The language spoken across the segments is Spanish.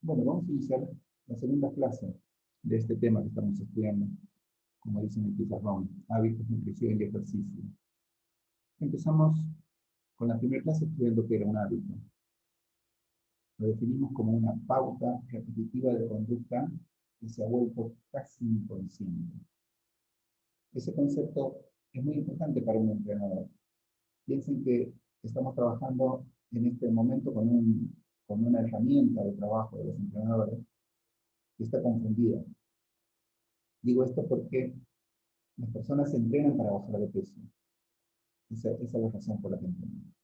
Bueno, vamos a iniciar la segunda clase de este tema que estamos estudiando, como dice en el pizarrón, hábitos, nutrición y ejercicio. Empezamos con la primera clase estudiando qué era un hábito. Lo definimos como una pauta repetitiva de conducta que se ha vuelto casi inconsciente. Ese concepto es muy importante para un entrenador. Piensen que estamos trabajando en este momento con una herramienta de trabajo de los entrenadores que está confundida. Digo esto porque las personas se entrenan para bajar de peso. Esa es la razón por la que entrenan.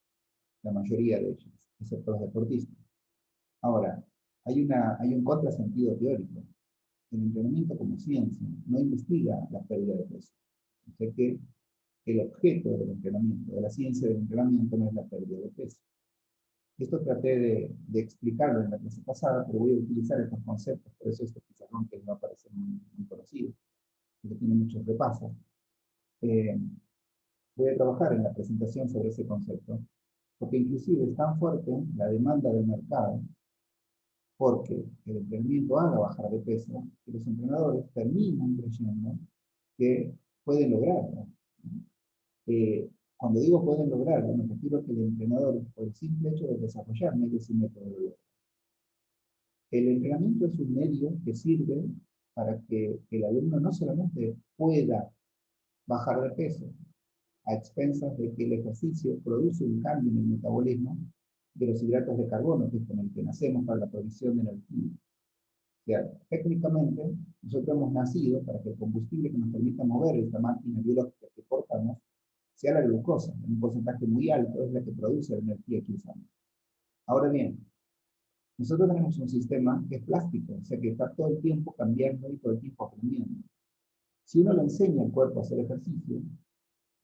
La mayoría de ellos, excepto los deportistas. Ahora, hay un contrasentido teórico. El entrenamiento como ciencia no investiga la pérdida de peso. O sea que el objeto del entrenamiento, de la ciencia del entrenamiento, no es la pérdida de peso. Esto traté de explicarlo en la clase pasada, pero voy a utilizar estos conceptos, por eso este pizarrón que no va a parecer muy conocido, que tiene muchos repasos. Voy a trabajar en la presentación sobre ese concepto, porque inclusive es tan fuerte la demanda del mercado, porque el entrenamiento haga bajar de peso, que los entrenadores terminan creyendo que pueden lograrlo. Cuando digo pueden lograrlo, me refiero a que el entrenador, por el simple hecho de desarrollar medios y métodos, el entrenamiento es un medio que sirve para que el alumno no solamente pueda bajar de peso, a expensas de que el ejercicio produce un cambio en el metabolismo de los hidratos de carbono, que es con el que nacemos para la provisión de energía. O sea, técnicamente, nosotros hemos nacido para que el combustible que nos permita mover esta máquina biológica que portamos sea la glucosa, en un porcentaje muy alto, es la que produce la energía que usamos. Ahora bien, nosotros tenemos un sistema que es plástico, o sea que está todo el tiempo cambiando y todo el tiempo aprendiendo. Si uno le enseña al cuerpo a hacer ejercicio,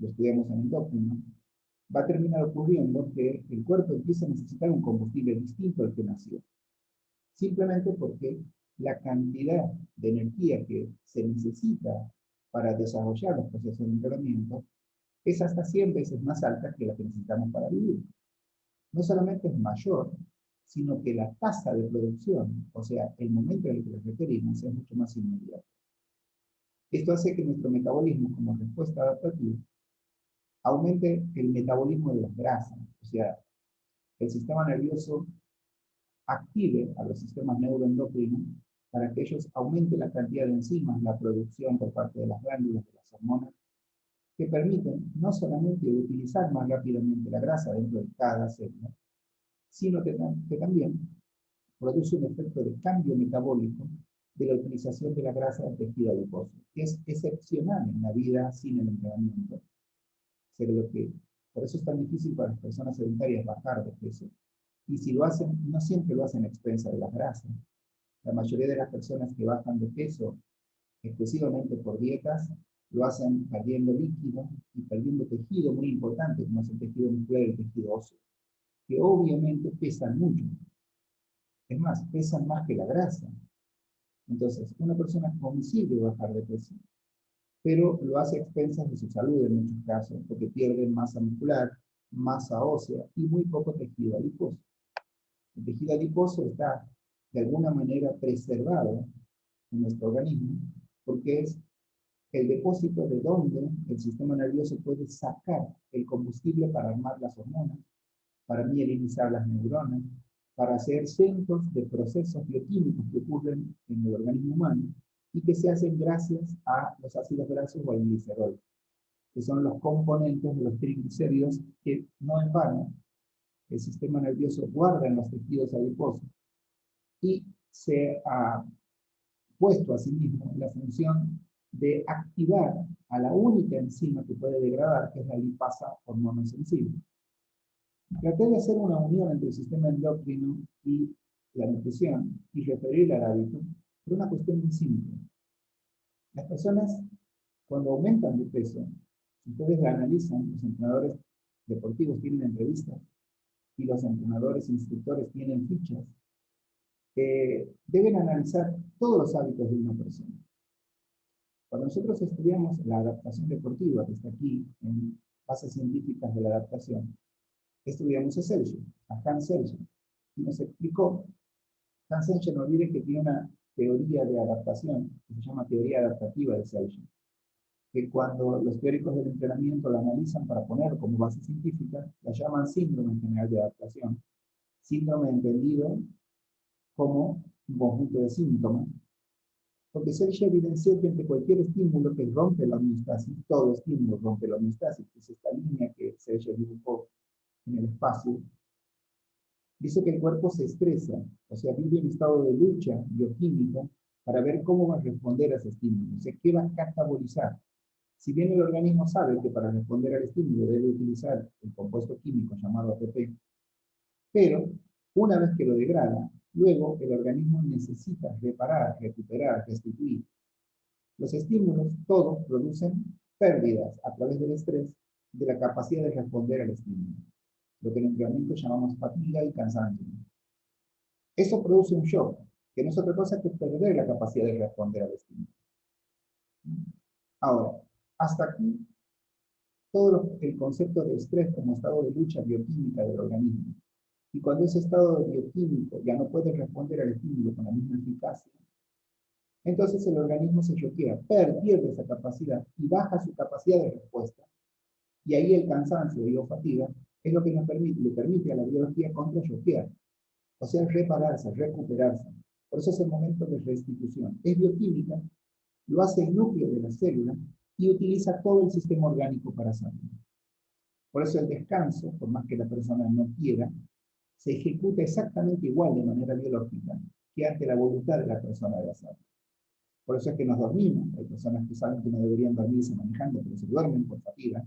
lo estudiamos en endócrino, va a terminar ocurriendo que el cuerpo empieza a necesitar un combustible distinto al que nació. Simplemente porque la cantidad de energía que se necesita para desarrollar los procesos de entrenamiento es hasta 100 veces más alta que la que necesitamos para vivir. No solamente es mayor, sino que la tasa de producción, o sea, el momento en el que la requerimos, es mucho más inmediato. Esto hace que nuestro metabolismo, como respuesta adaptativa, aumente el metabolismo de las grasas, o sea, el sistema nervioso active a los sistemas neuroendocrinos para que ellos aumenten la cantidad de enzimas, la producción por parte de las glándulas, de las hormonas, que permiten no solamente utilizar más rápidamente la grasa dentro de cada célula, sino que también produce un efecto de cambio metabólico de la utilización de la grasa del tejido adiposo, que es excepcional en la vida sin el entrenamiento. Por eso es tan difícil para las personas sedentarias bajar de peso. Y si lo hacen, no siempre lo hacen a expensa de las grasas. La mayoría de las personas que bajan de peso exclusivamente por dietas, lo hacen perdiendo líquido y perdiendo tejido muy importante, como es el tejido muscular y el tejido óseo, que obviamente pesan mucho. Es más, pesan más que la grasa. Entonces, una persona consigue bajar de peso, pero lo hace a expensas de su salud en muchos casos, porque pierde masa muscular, masa ósea y muy poco tejido adiposo. El tejido adiposo está de alguna manera preservado en nuestro organismo porque es el depósito de donde el sistema nervioso puede sacar el combustible para armar las hormonas, para mielinizar las neuronas, para hacer cientos de procesos bioquímicos que ocurren en el organismo humano y que se hacen gracias a los ácidos grasos o al glicerol, que son los componentes de los triglicéridos que no en vano el sistema nervioso guarda en los tejidos adiposos y se ha puesto a sí mismo la función de activar a la única enzima que puede degradar, que es la lipasa hormonosensible. Traté de hacer una unión entre el sistema endocrino y la nutrición y referirla al hábito por una cuestión muy simple. Las personas, cuando aumentan de peso, si ustedes la analizan, los entrenadores deportivos tienen entrevistas y los entrenadores instructores tienen fichas, deben analizar todos los hábitos de una persona. Cuando nosotros estudiamos la adaptación deportiva, que está aquí en Bases Científicas de la Adaptación, estudiamos a Selye, a Hans Selye, y nos explicó Hans Selye, no olvide que tiene una teoría de adaptación, que se llama teoría adaptativa de Selye, que cuando los teóricos del entrenamiento la analizan para poner como base científica, la llaman síndrome general de adaptación. Síndrome entendido como un conjunto de síntomas, porque Selye evidenció que ante cualquier estímulo que rompe la homeostasis, todo estímulo rompe la homeostasis, que es esta línea que Selye dibujó en el espacio, dice que el cuerpo se estresa, o sea, vive en estado de lucha bioquímica para ver cómo va a responder a ese estímulo, o sea, qué va a catabolizar. Si bien el organismo sabe que para responder al estímulo debe utilizar el compuesto químico llamado ATP, pero una vez que lo degrada, luego el organismo necesita reparar, recuperar, restituir. Los estímulos, todos, producen pérdidas a través del estrés de la capacidad de responder al estímulo, lo que en entrenamiento llamamos fatiga y cansancio. Eso produce un shock, que no es otra cosa que perder la capacidad de responder al estímulo. Ahora, hasta aquí, todo el concepto de estrés como estado de lucha bioquímica del organismo. Y cuando ese estado bioquímico ya no puede responder al estímulo con la misma eficacia, entonces el organismo se choquea, pierde esa capacidad y baja su capacidad de respuesta. Y ahí el cansancio y la fatiga es lo que le permite a la biología contrachoquear, o sea, repararse, recuperarse. Por eso es el momento de restitución. Es bioquímica, lo hace el núcleo de la célula y utiliza todo el sistema orgánico para hacerlo. Por eso el descanso, por más que la persona no quiera, se ejecuta exactamente igual de manera biológica que ante la voluntad de la persona de hacerlo. Por eso es que nos dormimos. Hay personas que saben que no deberían dormirse manejando, pero se duermen por fatiga.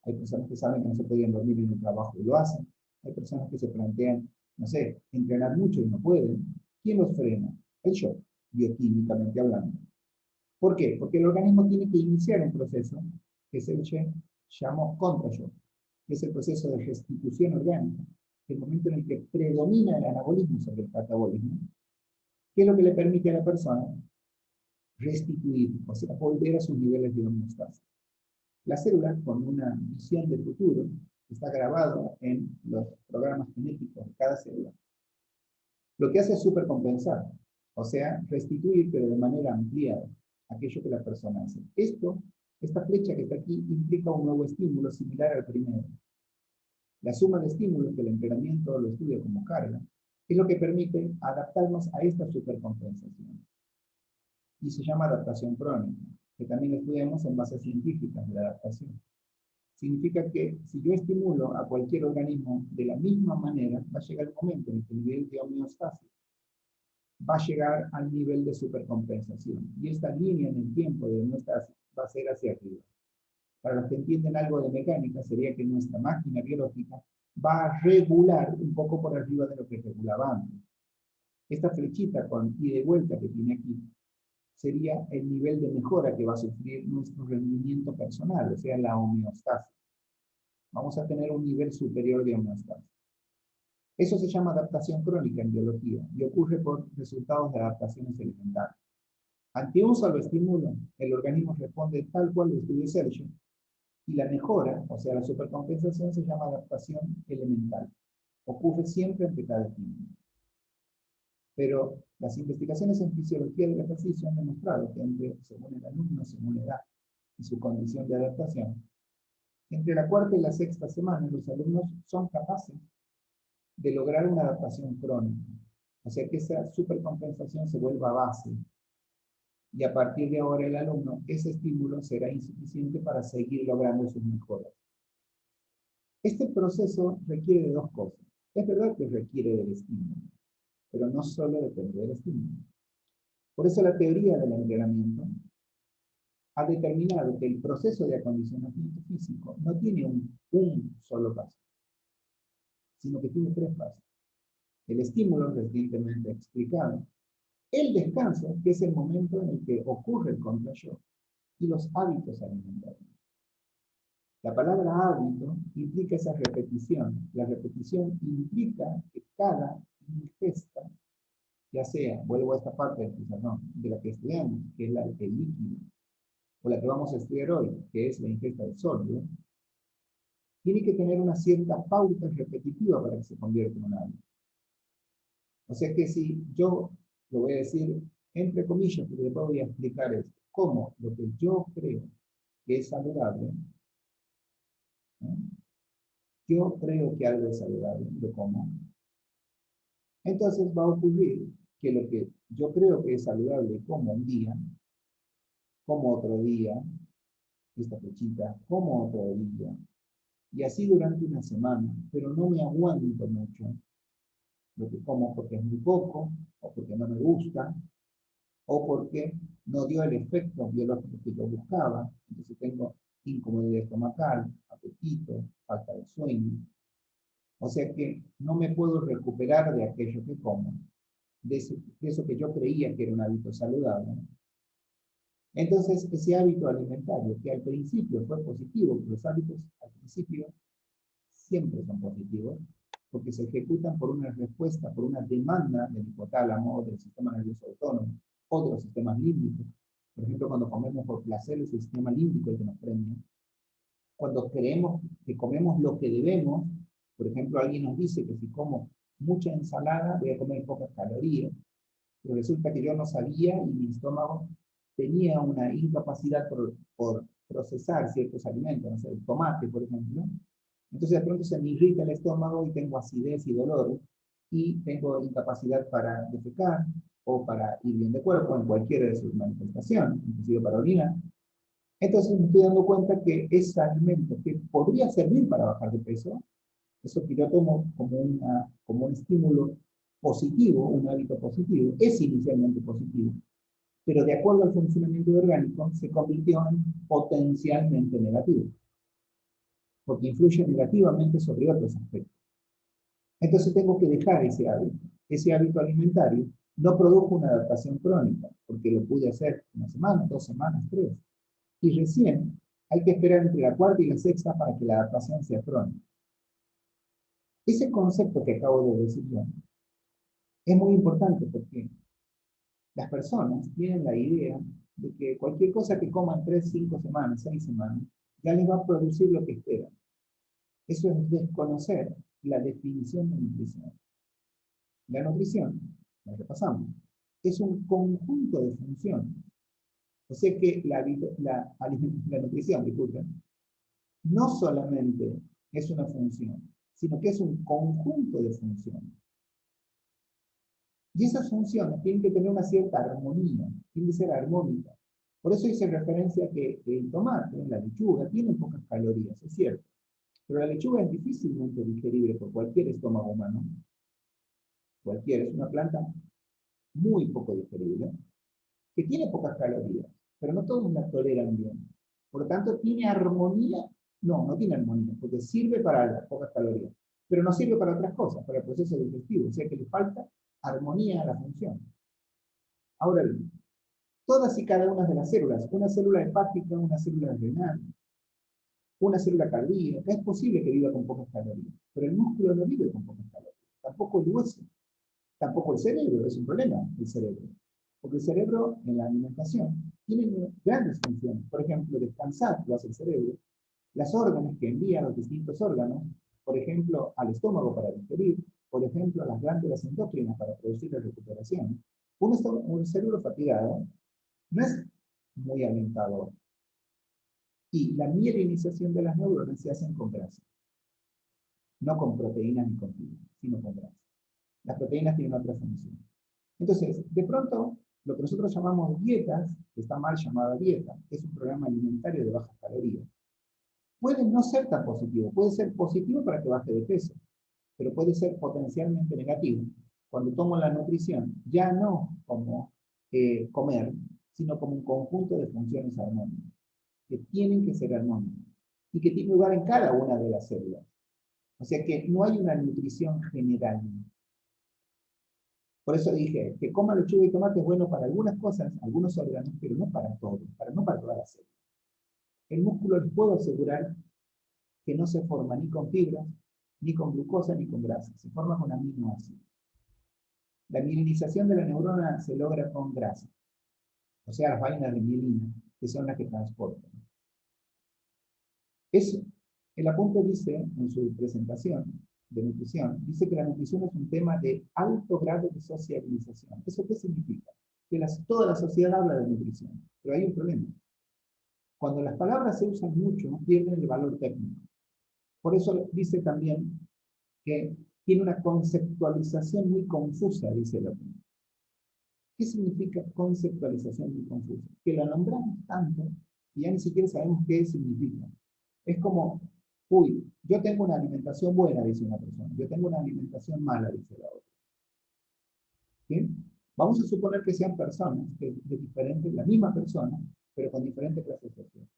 Hay personas que saben que no se podían dormir en el trabajo y lo hacen. Hay personas que se plantean, no sé, entrenar mucho y no pueden. ¿Quién los frena? El shock, bioquímicamente hablando. ¿Por qué? Porque el organismo tiene que iniciar un proceso que se llama contra-shock, que es el proceso de restitución orgánica, el momento en el que predomina el anabolismo sobre el catabolismo, que es lo que le permite a la persona restituir, o sea, volver a sus niveles de homeostasis. La célula, con una visión de futuro, está grabado en los programas genéticos de cada célula, lo que hace es supercompensar, o sea, restituir, pero de manera ampliada, aquello que la persona hace. Esta flecha que está aquí, implica un nuevo estímulo similar al primero. La suma de estímulos que el entrenamiento lo estudia como carga, es lo que permite adaptarnos a esta supercompensación. Y se llama adaptación crónica, que también estudiamos en bases científicas de la adaptación. Significa que si yo estimulo a cualquier organismo de la misma manera, va a llegar el momento en que el nivel de homeostasis va a llegar al nivel de supercompensación. Y esta línea en el tiempo de homeostasis va a ser hacia arriba. Para los que entienden algo de mecánica, sería que nuestra máquina biológica va a regular un poco por arriba de lo que regulaba antes. Esta flechita con ida y vuelta que tiene aquí sería el nivel de mejora que va a sufrir nuestro rendimiento personal, o sea, la homeostasis. Vamos a tener un nivel superior de homeostasis. Eso se llama adaptación crónica en biología y ocurre por resultados de adaptaciones elementales. Ante un solo estímulo, el organismo responde tal cual lo estudió Selye, y la mejora, o sea, la supercompensación, se llama adaptación elemental. Ocurre siempre ante cada estímulo. Pero las investigaciones en fisiología del ejercicio han demostrado que según el alumno, según la edad y su condición de adaptación, entre la cuarta y la sexta semana los alumnos son capaces de lograr una adaptación crónica. O sea que esa supercompensación se vuelva base. Y a partir de ahora el alumno, ese estímulo será insuficiente para seguir logrando sus mejoras. Este proceso requiere de dos cosas. Es verdad que requiere del estímulo, pero no solo depende del estímulo. Por eso la teoría del entrenamiento ha determinado que el proceso de acondicionamiento físico no tiene un solo paso, sino que tiene tres pasos. El estímulo, recientemente explicado, el descanso, que es el momento en el que ocurre el contra-shock, y los hábitos alimentarios. La palabra hábito implica esa repetición. La repetición implica que cada ingesta, ya sea, vuelvo a esta parte de la que estudiamos, que es la del líquido, o la que vamos a estudiar hoy, que es la ingesta de sólido, tiene que tener una cierta pauta repetitiva para que se convierta en un hábito. O sea que si yo lo voy a decir entre comillas, porque después voy a explicar esto, cómo lo que yo creo que es saludable, ¿no? Yo creo que algo es saludable, lo como. Entonces va a ocurrir que lo que yo creo que es saludable como un día, como otro día, esta flechita, como otro día, y así durante una semana, pero no me aguanto mucho lo que como porque es muy poco, o porque no me gusta, o porque no dio el efecto biológico que yo buscaba, entonces tengo incomodidad estomacal, apetito, falta de sueño, o sea que no me puedo recuperar de aquello que como, de eso que yo creía que era un hábito saludable. Entonces, ese hábito alimentario, que al principio fue positivo, los hábitos al principio siempre son positivos, porque se ejecutan por una respuesta, por una demanda del hipotálamo, del sistema nervioso autónomo, o de los sistemas límbicos. Por ejemplo, cuando comemos por placer, es el sistema límbico el que nos premia. Cuando creemos que comemos lo que debemos, por ejemplo, alguien nos dice que si como mucha ensalada, voy a comer pocas calorías, pero resulta que yo no sabía y mi estómago tenía una incapacidad por procesar ciertos alimentos, no sé, el tomate, por ejemplo. Entonces de pronto se me irrita el estómago y tengo acidez y dolor y tengo incapacidad para defecar o para ir bien de cuerpo en cualquiera de sus manifestaciones, inclusive para orinar. Entonces me estoy dando cuenta que ese alimento que podría servir para bajar de peso, eso que yo tomo como un estímulo positivo, un hábito positivo, es inicialmente positivo, pero de acuerdo al funcionamiento orgánico se convirtió en potencialmente negativo, porque influye negativamente sobre otros aspectos. Entonces tengo que dejar ese hábito. Ese hábito alimentario no produjo una adaptación crónica, porque lo pude hacer una semana, 2 semanas, 3. Y recién hay que esperar entre la cuarta y la sexta para que la adaptación sea crónica. Ese concepto que acabo de decir yo es muy importante porque las personas tienen la idea de que cualquier cosa que coman 3, 5 semanas, 6 semanas, ya les va a producir lo que esperan. Eso es desconocer la definición de nutrición. La nutrición, la repasamos, es un conjunto de funciones. O sea que la nutrición, disculpen, no solamente es una función, sino que es un conjunto de funciones. Y esas funciones tienen que tener una cierta armonía, tienen que ser armónicas. Por eso hice referencia a que el tomate, la lechuga, tiene pocas calorías, es cierto. Pero la lechuga es difícilmente digerible por cualquier estómago humano. Cualquiera, es una planta muy poco digerible, que tiene pocas calorías, pero no todos la toleran bien. Por lo tanto, ¿tiene armonía? No, no tiene armonía, porque sirve para las pocas calorías, pero no sirve para otras cosas, para el proceso digestivo, o sea que le falta armonía a la función. Ahora bien, todas y cada una de las células, una célula hepática, una célula renal, una célula cardíaca, es posible que viva con pocas calorías, pero el músculo no vive con pocas calorías, tampoco el hueso, tampoco el cerebro, es un problema el cerebro. Porque el cerebro en la alimentación tiene grandes funciones. Por ejemplo, descansar lo hace el cerebro. Las órdenes que envían los distintos órganos, por ejemplo, al estómago para digerir, por ejemplo, a las glándulas endócrinas para producir la recuperación. Un cerebro fatigado no es muy alentador. Y la mielinización de las neuronas se hace con grasa. No con proteínas ni con fibra, sino con grasa. Las proteínas tienen otra función. Entonces, de pronto, lo que nosotros llamamos dietas, que está mal llamada dieta, que es un programa alimentario de bajas calorías, puede no ser tan positivo. Puede ser positivo para que baje de peso, pero puede ser potencialmente negativo. Cuando tomo la nutrición, ya no como comer, sino como un conjunto de funciones armónicas, que tienen que ser armónicas y que tienen lugar en cada una de las células. O sea que no hay una nutrición general. Por eso dije que coma lechuga y tomate es bueno para algunas cosas, algunos órganos, pero no para todos, no para todas las células. El músculo les puedo asegurar que no se forma ni con fibras, ni con glucosa, ni con grasa. Se forma con aminoácidos. La mielinización de la neurona se logra con grasa, o sea, las vainas de mielina, que son las que transportan. Eso. El apunte dice en su presentación, de nutrición, dice que la nutrición es un tema de alto grado de sociabilización. ¿Eso qué significa? Que toda la sociedad habla de nutrición, pero hay un problema. Cuando las palabras se usan mucho, pierden el valor técnico. Por eso dice también que tiene una conceptualización muy confusa, dice el autor. ¿Qué significa conceptualización muy confusa? Que la nombramos tanto y ya ni siquiera sabemos qué significa. Es como, uy, yo tengo una alimentación buena, dice una persona, yo tengo una alimentación mala, dice la otra. ¿Sí? Vamos a suponer que sean personas de diferentes, la misma persona, pero con diferentes clases sociales.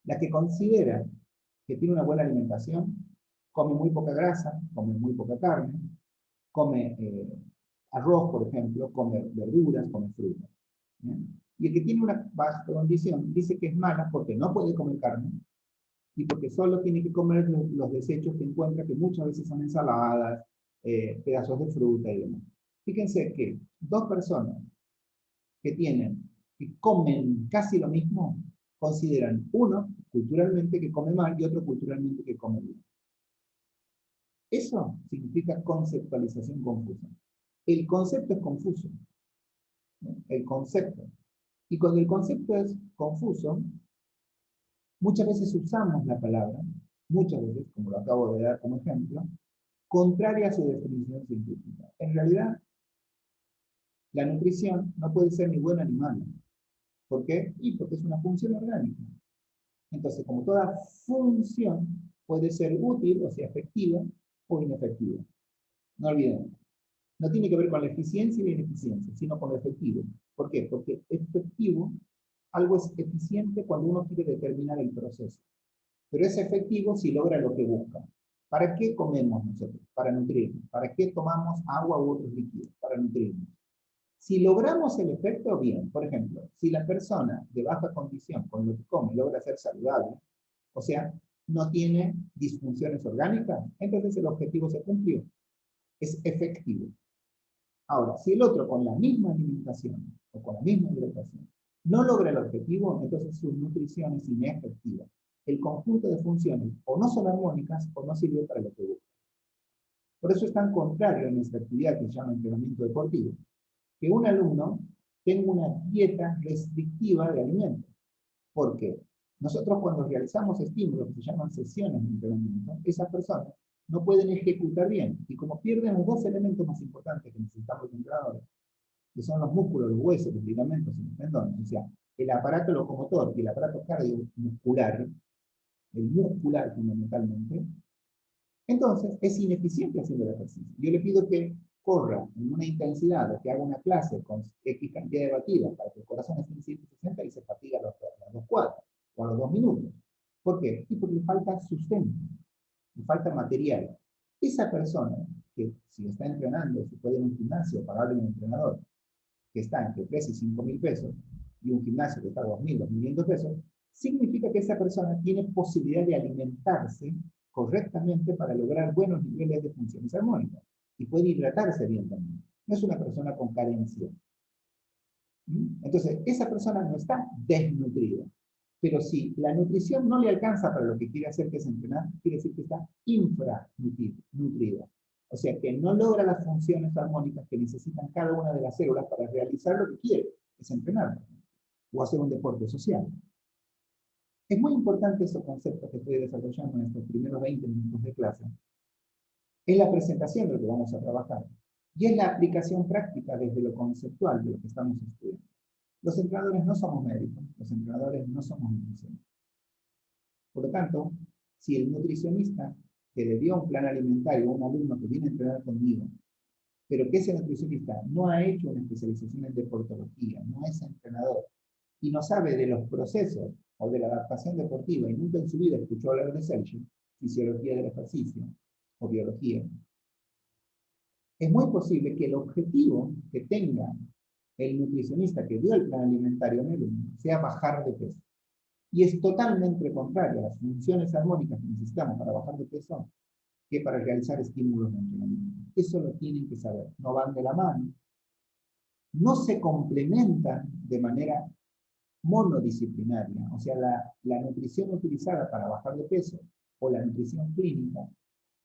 La que considera que tiene una buena alimentación, come muy poca grasa, come muy poca carne, come arroz, por ejemplo, come verduras, come frutas. ¿Bien? Y el que tiene una baja condición dice que es mala porque no puede comer carne y porque solo tiene que comer los desechos que encuentra, que muchas veces son ensaladas, pedazos de fruta y demás. Fíjense que dos personas que comen casi lo mismo, consideran uno culturalmente que come mal y otro culturalmente que come bien. Eso significa conceptualización confusa. El concepto es confuso, ¿no? El concepto. Y cuando el concepto es confuso, muchas veces usamos la palabra, muchas veces, como lo acabo de dar como ejemplo, contraria a su definición científica. En realidad, la nutrición no puede ser ni buena ni mala. ¿Por qué? Y porque es una función orgánica. Entonces, como toda función puede ser útil, o sea, efectiva o inefectiva. No olviden, no tiene que ver con la eficiencia y la ineficiencia, sino con lo efectivo. ¿Por qué? Porque efectivo, algo es eficiente cuando uno quiere determinar el proceso. Pero es efectivo si logra lo que busca. ¿Para qué comemos nosotros? Para nutrirnos. ¿Para qué tomamos agua u otros líquidos? Para nutrirnos. Si logramos el efecto, bien. Por ejemplo, si la persona de baja condición con lo que come logra ser saludable, o sea, no tiene disfunciones orgánicas, entonces el objetivo se cumplió. Es efectivo. Ahora, si el otro con la misma alimentación o con la misma hidratación no logra el objetivo, entonces su nutrición es inefectiva. El conjunto de funciones o no son armónicas o no sirve para lo que busca. Por eso es tan contrario a nuestra actividad que se llama entrenamiento deportivo, que un alumno tenga una dieta restrictiva de alimentos. Porque nosotros cuando realizamos estímulos que se llaman sesiones de entrenamiento, esas personas no pueden ejecutar bien. Y como pierden los dos elementos más importantes que necesitamos los entrenadores, que son los músculos, los huesos, los ligamentos y los tendones, o sea, el aparato locomotor y el aparato cardiovascular, el muscular fundamentalmente, entonces es ineficiente haciendo el ejercicio. Yo le pido que corra en una intensidad o que haga una clase con X cantidad de batidas para que el corazón esté en 160 y se fatiga a las 2 cuadras o a los 2 minutos. ¿Por qué? Y porque le falta sustento, le falta material. Esa persona que si está entrenando, si puede ir a un gimnasio, pagarle a un entrenador que está entre 3 y 5 mil pesos y un gimnasio que está a 2.000, 2.500 pesos, significa que esa persona tiene posibilidad de alimentarse correctamente para lograr buenos niveles de funciones armónicas y puede hidratarse bien también. No es una persona con carencia. Entonces, esa persona no está desnutrida. Pero si la nutrición no le alcanza para lo que quiere hacer, que es entrenar, quiere decir que está infranutrida. O sea, que no logra las funciones armónicas que necesitan cada una de las células para realizar lo que quiere, que es entrenar o hacer un deporte social. Es muy importante esos conceptos que estoy desarrollando en estos primeros 20 minutos de clase. Es la presentación de lo que vamos a trabajar y es la aplicación práctica desde lo conceptual de lo que estamos estudiando. Los entrenadores no somos médicos, los entrenadores no somos nutricionistas. Por lo tanto, si el nutricionista que le dio un plan alimentario a un alumno que viene a entrenar conmigo, pero que ese nutricionista no ha hecho una especialización en deportología, no es entrenador, y no sabe de los procesos o de la adaptación deportiva, y nunca en su vida escuchó hablar de Selchuk, fisiología del ejercicio o biología, es muy posible que el objetivo que tenga el nutricionista que dio el plan alimentario en el alumno sea bajar de peso. Y es totalmente contrario a las funciones armónicas que necesitamos para bajar de peso que para realizar estímulos de entrenamiento. Eso lo tienen que saber. No van de la mano. No se complementan de manera monodisciplinaria. O sea, la nutrición utilizada para bajar de peso o la nutrición clínica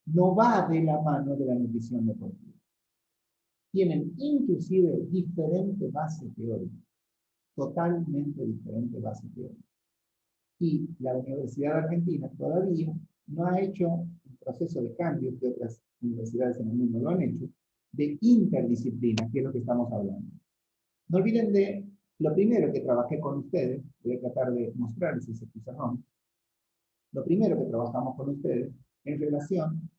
no va de la mano de la nutrición deportiva. Tienen inclusive diferente base teórica, totalmente diferente base teórica. Y la Universidad de Argentina todavía no ha hecho un proceso de cambio que otras universidades en el mundo lo han hecho, de interdisciplina, que es lo que estamos hablando. No olviden de lo primero que trabajé con ustedes, voy a tratar de mostrarles ese pizarrón, lo primero que trabajamos con ustedes en relación,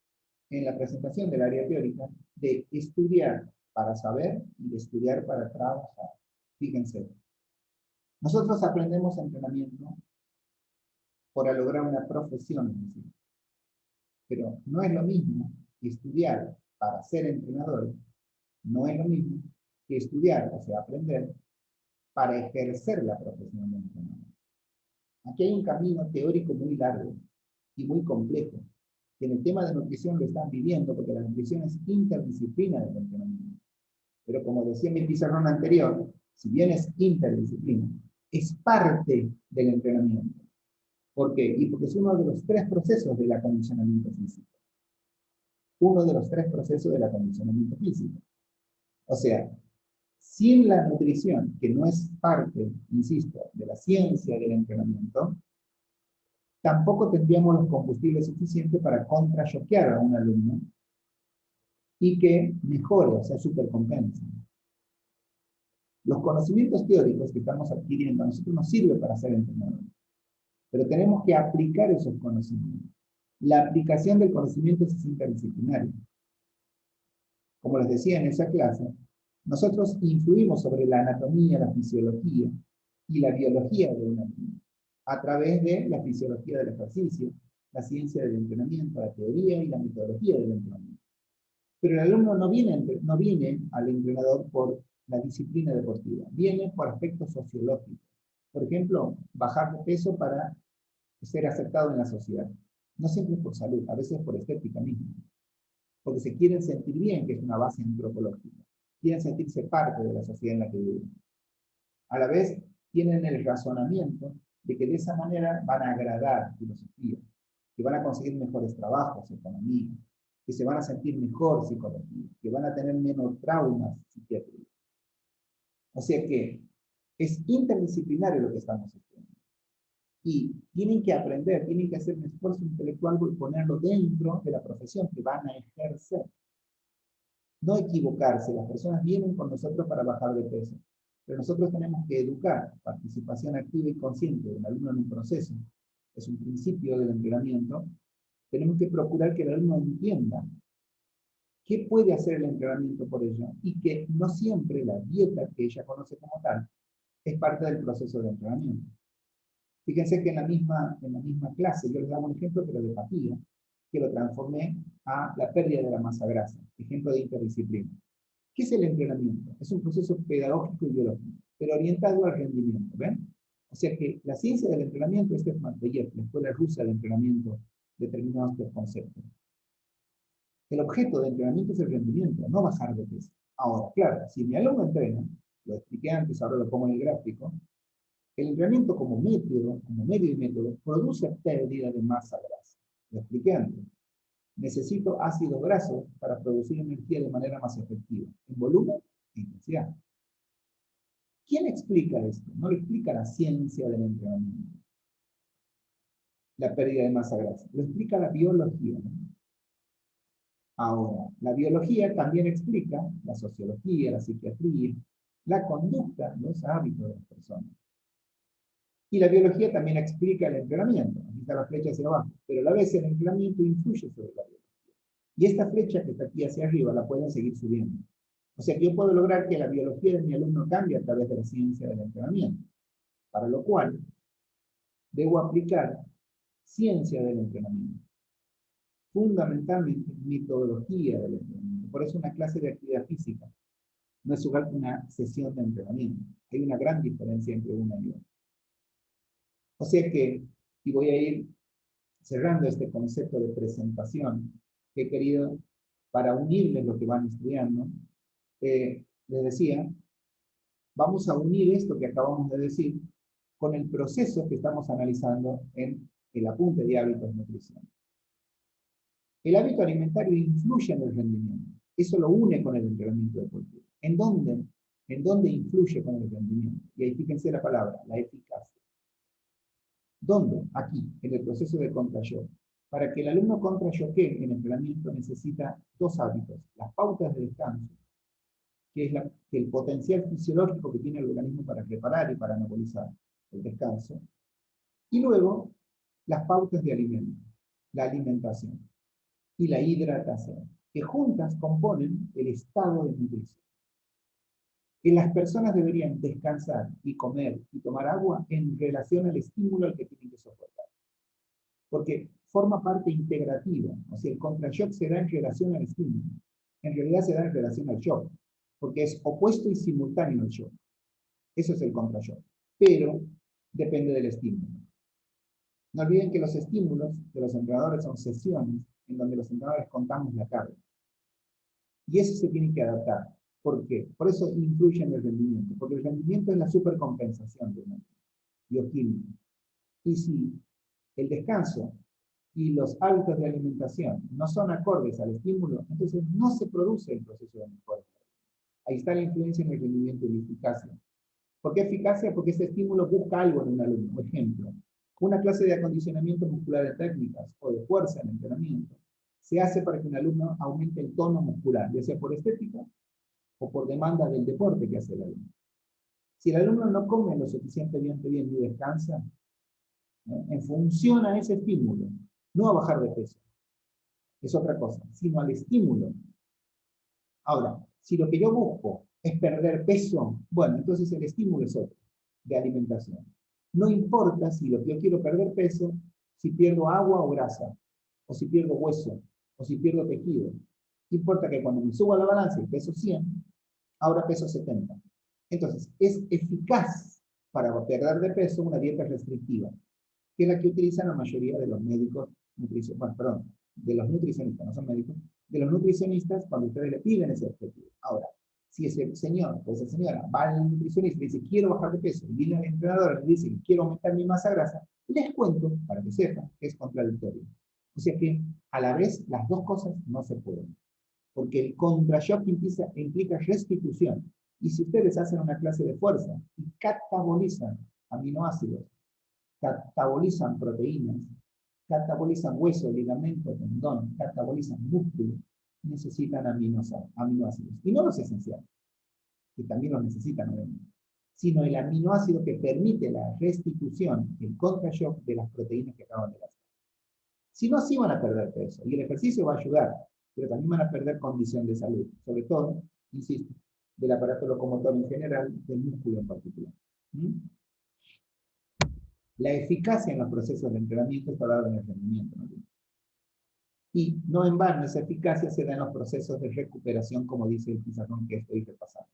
en la presentación del área teórica, de estudiar para saber y de estudiar para trabajar. Fíjense, nosotros aprendemos entrenamiento para lograr una profesión, es decir, pero no es lo mismo que estudiar para ser entrenador, no es lo mismo que estudiar, o sea, aprender para ejercer la profesión de entrenador. Aquí hay un camino teórico muy largo y muy complejo, que en el tema de nutrición lo están viviendo, porque la nutrición es interdisciplina del entrenamiento. Pero como decía en mi pizarrón anterior, si bien es interdisciplina, es parte del entrenamiento. ¿Por qué? Y porque es uno de los tres procesos del acondicionamiento físico. Uno de los tres procesos del acondicionamiento físico. O sea, sin la nutrición, que no es parte, insisto, de la ciencia del entrenamiento, tampoco tendríamos los combustibles suficientes para contrachoquear a un alumno y que mejore, o sea, supercompense. Los conocimientos teóricos que estamos adquiriendo a nosotros nos sirven para ser entrenadores, pero tenemos que aplicar esos conocimientos. La aplicación del conocimiento es interdisciplinaria. Como les decía en esa clase, nosotros influimos sobre la anatomía, la fisiología y la biología de una niña a través de la fisiología del ejercicio, la ciencia del entrenamiento, la teoría y la metodología del entrenamiento. Pero el alumno no viene al entrenador por la disciplina deportiva, viene por aspectos sociológicos. Por ejemplo, bajar de peso para ser aceptado en la sociedad. No siempre por salud, a veces por estética misma. Porque se quieren sentir bien, que es una base antropológica. Quieren sentirse parte de la sociedad en la que viven. A la vez, tienen el razonamiento de que de esa manera van a agradar filosofía, que van a conseguir mejores trabajos, economía, que se van a sentir mejor psicología, que van a tener menos traumas psiquiátricos. O sea que es interdisciplinario lo que estamos estudiando. Y tienen que aprender, tienen que hacer un esfuerzo intelectual y ponerlo dentro de la profesión que van a ejercer. No equivocarse, las personas vienen con nosotros para bajar de peso, pero nosotros tenemos que educar, participación activa y consciente del alumno en un proceso, es un principio del entrenamiento. Tenemos que procurar que el alumno entienda qué puede hacer el entrenamiento por ella y que no siempre la dieta que ella conoce como tal es parte del proceso de entrenamiento. Fíjense que en la misma clase, yo les daba un ejemplo, pero de fatiga, que lo transformé a la pérdida de la masa grasa, ejemplo de interdisciplina. ¿Qué es el entrenamiento? Es un proceso pedagógico y biológico, pero orientado al rendimiento, ¿ven? O sea que la ciencia del entrenamiento, este es Matveyev, la escuela rusa de entrenamiento, determinó estos conceptos. El objeto de entrenamiento es el rendimiento, no bajar de peso. Ahora, claro, si mi alumno entrena, lo expliqué antes, ahora lo pongo en el gráfico, el entrenamiento como medio y método, produce pérdida de masa grasa. Lo expliqué antes. Necesito ácidos grasos para producir energía de manera más efectiva, en volumen e intensidad. ¿Quién explica esto? No lo explica la ciencia del entrenamiento, la pérdida de masa grasa. Lo explica la biología, ¿no? Ahora, la biología también explica la sociología, la psiquiatría, la conducta, los hábitos de las personas. Y la biología también explica el entrenamiento. Aquí está la flecha hacia abajo. Pero a la vez el entrenamiento influye sobre la biología. Y esta flecha que está aquí hacia arriba la pueden seguir subiendo. O sea que yo puedo lograr que la biología de mi alumno cambie a través de la ciencia del entrenamiento. Para lo cual, debo aplicar ciencia del entrenamiento. Fundamentalmente, metodología del entrenamiento. Por eso una clase de actividad física no es igual que una sesión de entrenamiento. Hay una gran diferencia entre una y otra. O sea que, y voy a ir cerrando este concepto de presentación que he querido para unirles lo que van estudiando, les decía, vamos a unir esto que acabamos de decir con el proceso que estamos analizando en el apunte de hábitos de nutrición. El hábito alimentario influye en el rendimiento. Eso lo une con el entrenamiento deportivo. ¿En dónde? ¿En dónde influye con el rendimiento? Y ahí fíjense la palabra, la eficacia. ¿Dónde? Aquí, en el proceso de contrashock. Para que el alumno contrashockee en entrenamiento necesita dos hábitos. Las pautas de descanso, que es el potencial fisiológico que tiene el organismo para preparar y para anabolizar el descanso. Y luego, las pautas de alimento, la alimentación y la hidratación, que juntas componen el estado de nutrición. Que las personas deberían descansar y comer y tomar agua en relación al estímulo al que tienen que soportar. Porque forma parte integrativa, o sea, el contrashock se da en relación al estímulo. En realidad se da en relación al shock, porque es opuesto y simultáneo al shock. Eso es el contrashock. Pero depende del estímulo. No olviden que los estímulos de los entrenadores son sesiones en donde los entrenadores contamos la carga. Y eso se tiene que adaptar. ¿Por qué? Por eso influye en el rendimiento. Porque el rendimiento es la supercompensación de una bioquímica. Y si el descanso y los hábitos de alimentación no son acordes al estímulo, entonces no se produce el proceso de mejora. Ahí está la influencia en el rendimiento y la eficacia. ¿Por qué eficacia? Porque ese estímulo busca algo en un alumno. Por ejemplo, una clase de acondicionamiento muscular de técnicas o de fuerza en entrenamiento se hace para que un alumno aumente el tono muscular, ya sea por estética o por demanda del deporte que hace el alumno. Si el alumno no come lo suficientemente bien y descansa, en función a ese estímulo, no a bajar de peso, es otra cosa, sino al estímulo. Ahora, si lo que yo busco es perder peso, bueno, entonces el estímulo es otro, de alimentación. No importa si lo que yo quiero perder peso, si pierdo agua o grasa, o si pierdo hueso, o si pierdo tejido. Importa que cuando me subo a la balanza y peso 100, ahora peso 70. Entonces, es eficaz para perder de peso una dieta restrictiva, que es la que utilizan la mayoría de los médicos, de los nutricionistas, no son médicos, de los nutricionistas cuando ustedes le piden ese objetivo. Ahora, si ese señor o esa señora va al nutricionista y dice, quiero bajar de peso, y viene al entrenador y dice, quiero aumentar mi masa grasa, les cuento, para que sepan, que es contradictorio. O sea que, a la vez, las dos cosas no se pueden. Porque el contrashock implica restitución. Y si ustedes hacen una clase de fuerza y catabolizan aminoácidos, catabolizan proteínas, catabolizan hueso, ligamento, tendón, catabolizan músculo, necesitan aminoácidos. Y no los esenciales, que también los necesitan, obviamente, sino el aminoácido que permite la restitución, el contrashock de las proteínas que acaban de gastar. Si no, sí van a perder peso. Y el ejercicio va a ayudar, pero también van a perder condición de salud. Sobre todo, insisto, del aparato locomotor en general, del músculo en particular. La eficacia en los procesos de entrenamiento está dada en el rendimiento, ¿no? Y no en vano, esa eficacia se da en los procesos de recuperación, como dice el pizarrón que estoy repasando.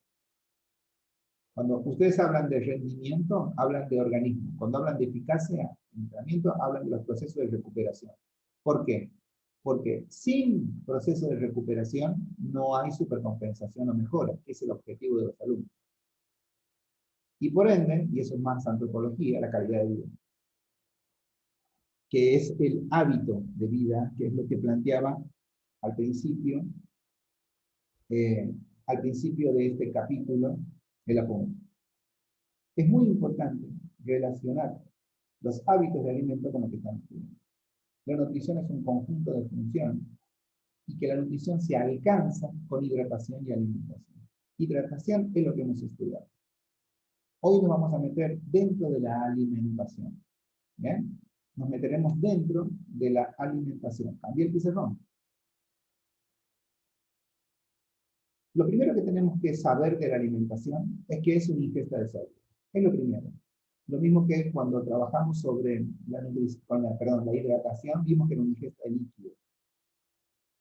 Cuando ustedes hablan de rendimiento, hablan de organismo. Cuando hablan de eficacia en entrenamiento, hablan de los procesos de recuperación. ¿Por qué? Porque sin proceso de recuperación no hay supercompensación o mejora, que es el objetivo de los alumnos. Y por ende, y eso es más antropología, la calidad de vida, que es el hábito de vida, que es lo que planteaba al principio, de este capítulo, el apunte. Es muy importante relacionar los hábitos de alimento con lo que estamos estudiando. La nutrición es un conjunto de funciones y que la nutrición se alcanza con hidratación y alimentación. Hidratación es lo que hemos estudiado. Hoy nos vamos a meter dentro de la alimentación. ¿Bien? Nos meteremos dentro de la alimentación. Cambié el pizarrón. Lo primero que tenemos que saber de la alimentación es que es una ingesta de sólidos. Es lo primero. Lo mismo que cuando trabajamos sobre la hidratación, vimos que era una ingesta de líquido.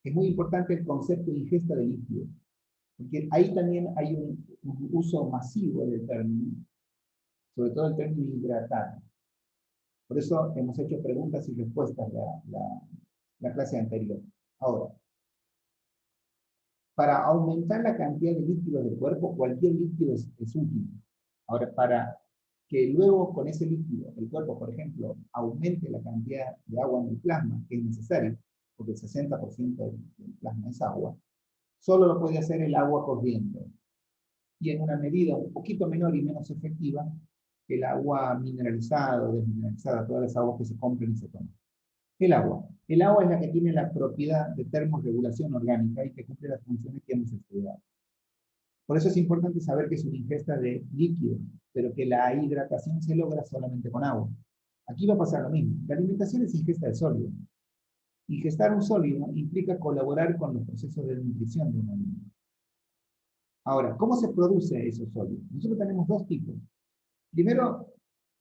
Es muy importante el concepto de ingesta de líquido, porque ahí también hay un uso masivo del término, sobre todo el término hidratar. Por eso hemos hecho preguntas y respuestas la clase anterior. Ahora, para aumentar la cantidad de líquidos del cuerpo, cualquier líquido es útil. Ahora, para que luego con ese líquido el cuerpo, por ejemplo, aumente la cantidad de agua en el plasma que es necesario, porque el 60% del plasma es agua, solo lo puede hacer el agua corriente. Y en una medida un poquito menor y menos efectiva, el agua mineralizada o desmineralizada, todas las aguas que se compran y se toman. El agua. El agua es la que tiene la propiedad de termorregulación orgánica y que cumple las funciones que hemos estudiado. Por eso es importante saber que es una ingesta de líquido, pero que la hidratación se logra solamente con agua. Aquí va a pasar lo mismo. La alimentación es ingesta de sólido. Ingestar un sólido implica colaborar con los procesos de nutrición de un alimento. Ahora, ¿cómo se produce esos sólidos? Nosotros tenemos dos tipos. Primero,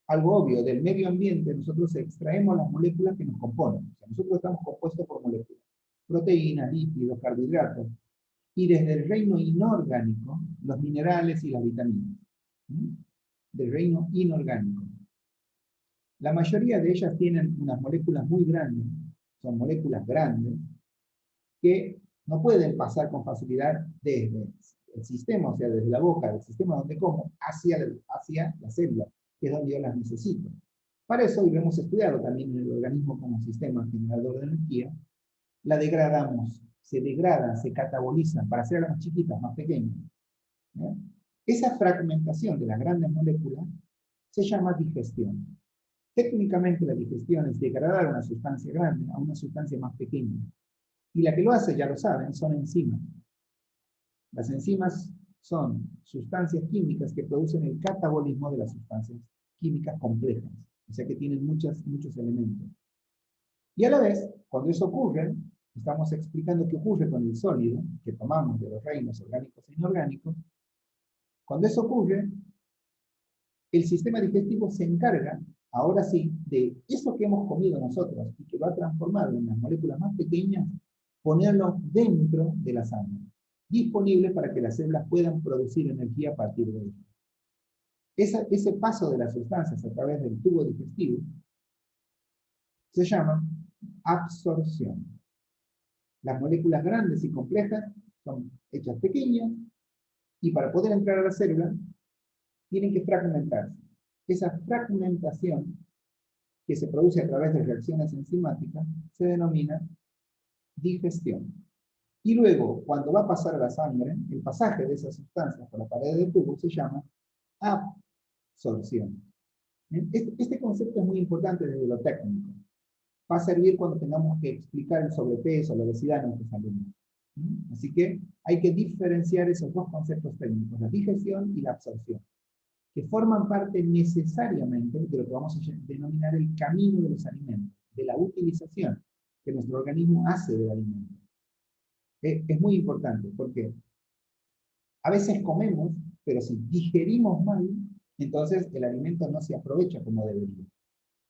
algo obvio, del medio ambiente nosotros extraemos las moléculas que nos componen. O sea, nosotros estamos compuestos por moléculas. Proteínas, lípidos, carbohidratos. Y desde el reino inorgánico, los minerales y las vitaminas. ¿Mm? Del reino inorgánico. La mayoría de ellas tienen unas moléculas muy grandes, son moléculas grandes, que no pueden pasar con facilidad desde el sistema, o sea, desde la boca, del sistema donde como, hacia la célula, que es donde yo las necesito. Para eso, y lo hemos estudiado también en el organismo como sistema generador de energía, la degradamos, se degradan, se catabolizan para hacerlas más chiquitas, más pequeñas. ¿Eh? Esa fragmentación de las grandes moléculas se llama digestión. Técnicamente la digestión es degradar una sustancia grande a una sustancia más pequeña. Y la que lo hace, ya lo saben, son enzimas. Las enzimas son sustancias químicas que producen el catabolismo de las sustancias químicas complejas. O sea que tienen muchos elementos. Y a la vez, cuando eso ocurre, estamos explicando qué ocurre con el sólido que tomamos de los reinos orgánicos e inorgánicos. Cuando eso ocurre, el sistema digestivo se encarga, ahora sí, de eso que hemos comido nosotros y que lo ha transformado en las moléculas más pequeñas, ponerlo dentro de la sangre, disponible para que las células puedan producir energía a partir de ello. Ese paso de las sustancias a través del tubo digestivo se llama absorción. Las moléculas grandes y complejas son hechas pequeñas y para poder entrar a la célula tienen que fragmentarse. Esa fragmentación que se produce a través de reacciones enzimáticas se denomina digestión. Y luego, cuando va a pasar a la sangre, el pasaje de esas sustancias por la pared del tubo se llama absorción. Este concepto es muy importante desde lo técnico. Va a servir cuando tengamos que explicar el sobrepeso, la obesidad en nuestros alumnos. Así que hay que diferenciar esos dos conceptos técnicos, la digestión y la absorción, que forman parte necesariamente de lo que vamos a denominar el camino de los alimentos, de la utilización que nuestro organismo hace del alimento. Es muy importante porque a veces comemos, pero si digerimos mal, entonces el alimento no se aprovecha como debería.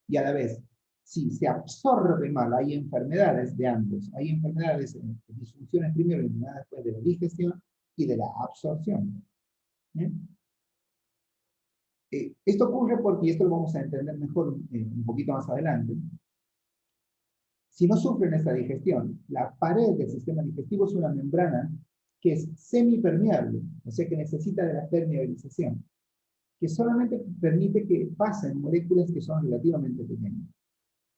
Y a la vez, si se absorbe mal, hay enfermedades de ambos. Hay enfermedades, disfunciones primero y nada después de la digestión y de la absorción. Esto ocurre porque, y esto lo vamos a entender mejor un poquito más adelante, si no sufren esta digestión, la pared del sistema digestivo es una membrana que es semipermeable, o sea que necesita de la permeabilización, que solamente permite que pasen moléculas que son relativamente pequeñas.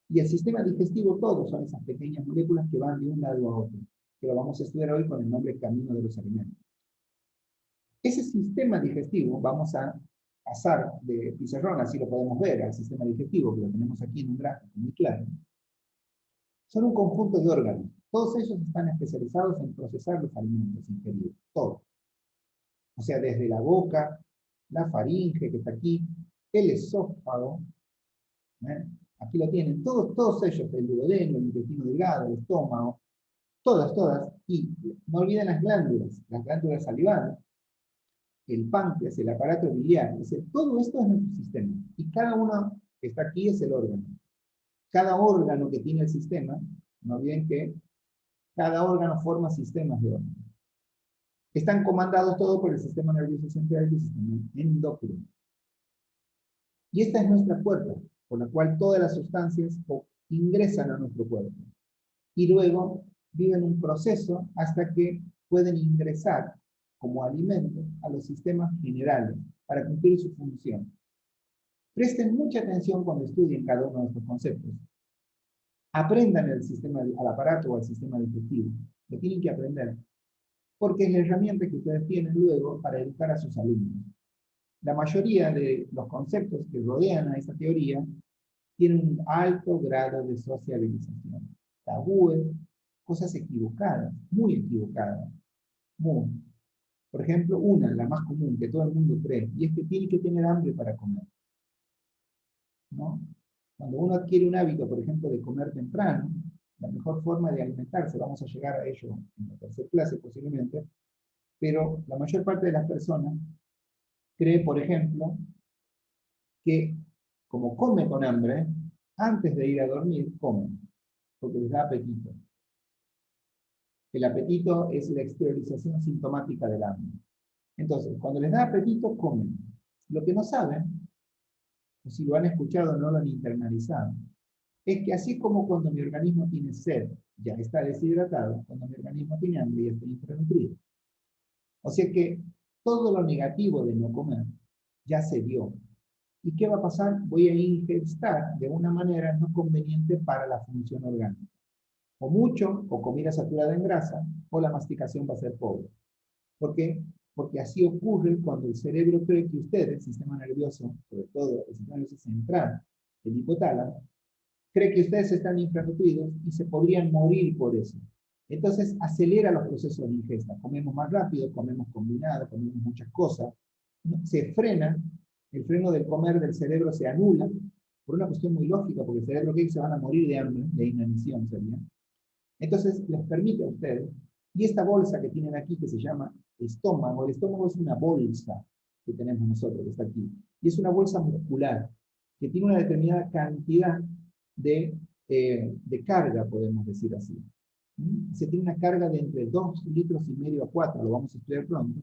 Y el sistema digestivo todo son esas pequeñas moléculas que van de un lado a otro, que lo vamos a estudiar hoy con el nombre camino de los alimentos. Ese sistema digestivo, vamos a pasar de pizarrón, así lo podemos ver, al sistema digestivo, que lo tenemos aquí en un gráfico muy claro, son un conjunto de órganos. Todos ellos están especializados en procesar los alimentos ingeridos, todos. O sea, desde la boca, la faringe que está aquí, el esófago, aquí lo tienen, todos ellos, el duodeno, el intestino delgado, el estómago, todas, y no olviden las glándulas salivares, el páncreas, el aparato biliar, es decir, todo esto es nuestro sistema, y cada uno que está aquí es el órgano. Cada órgano que tiene el sistema, no olviden que cada órgano forma sistemas de órganos. Están comandados todos por el sistema nervioso central y el sistema endocrino. Y esta es nuestra puerta, por la cual todas las sustancias ingresan a nuestro cuerpo. Y luego viven un proceso hasta que pueden ingresar como alimento a los sistemas generales para cumplir su función. Presten mucha atención cuando estudien cada uno de estos conceptos. aprendan el sistema, al aparato o al sistema digestivo. Lo tienen que aprender. Porque es la herramienta que ustedes tienen luego para educar a sus alumnos. La mayoría de los conceptos que rodean a esta teoría tienen un alto grado de sociabilización. Tabúes, cosas equivocadas, muy equivocadas. Muy. Por ejemplo, la más común, que todo el mundo cree, y es que tiene que tener hambre para comer, ¿no? Cuando uno adquiere un hábito, por ejemplo, de comer temprano, la mejor forma de alimentarse, vamos a llegar a ello en la tercera clase posiblemente, pero la mayor parte de las personas cree, por ejemplo, que como come con hambre, antes de ir a dormir, comen, porque les da apetito. El apetito es la exteriorización sintomática del hambre. Entonces, cuando les da apetito, comen. Lo que no saben, o si lo han escuchado no lo han internalizado, es que así como cuando mi organismo tiene sed, ya está deshidratado, cuando mi organismo tiene hambre, ya está infranutrido. O sea que todo lo negativo de no comer ya se dio. ¿Y qué va a pasar? Voy a ingestar de una manera no conveniente para la función orgánica. O mucho, o comida saturada en grasa, o la masticación va a ser pobre. ¿Por qué? Porque así ocurre cuando el cerebro cree que ustedes, el sistema nervioso, sobre todo el sistema nervioso central, el hipotálamo, cree que ustedes están infranutridos y se podrían morir por eso. Entonces acelera los procesos de ingesta. Comemos más rápido, comemos combinado, comemos muchas cosas. Se frena, el freno del comer del cerebro se anula por una cuestión muy lógica, porque el cerebro cree que se van a morir de hambre, de inanición sería. Entonces les permite a ustedes, y esta bolsa que tienen aquí que se llama estómago, el estómago es una bolsa que tenemos nosotros, que está aquí, y es una bolsa muscular que tiene una determinada cantidad de carga, podemos decir así. Se tiene una carga de entre 2,5 litros a 4, lo vamos a estudiar pronto,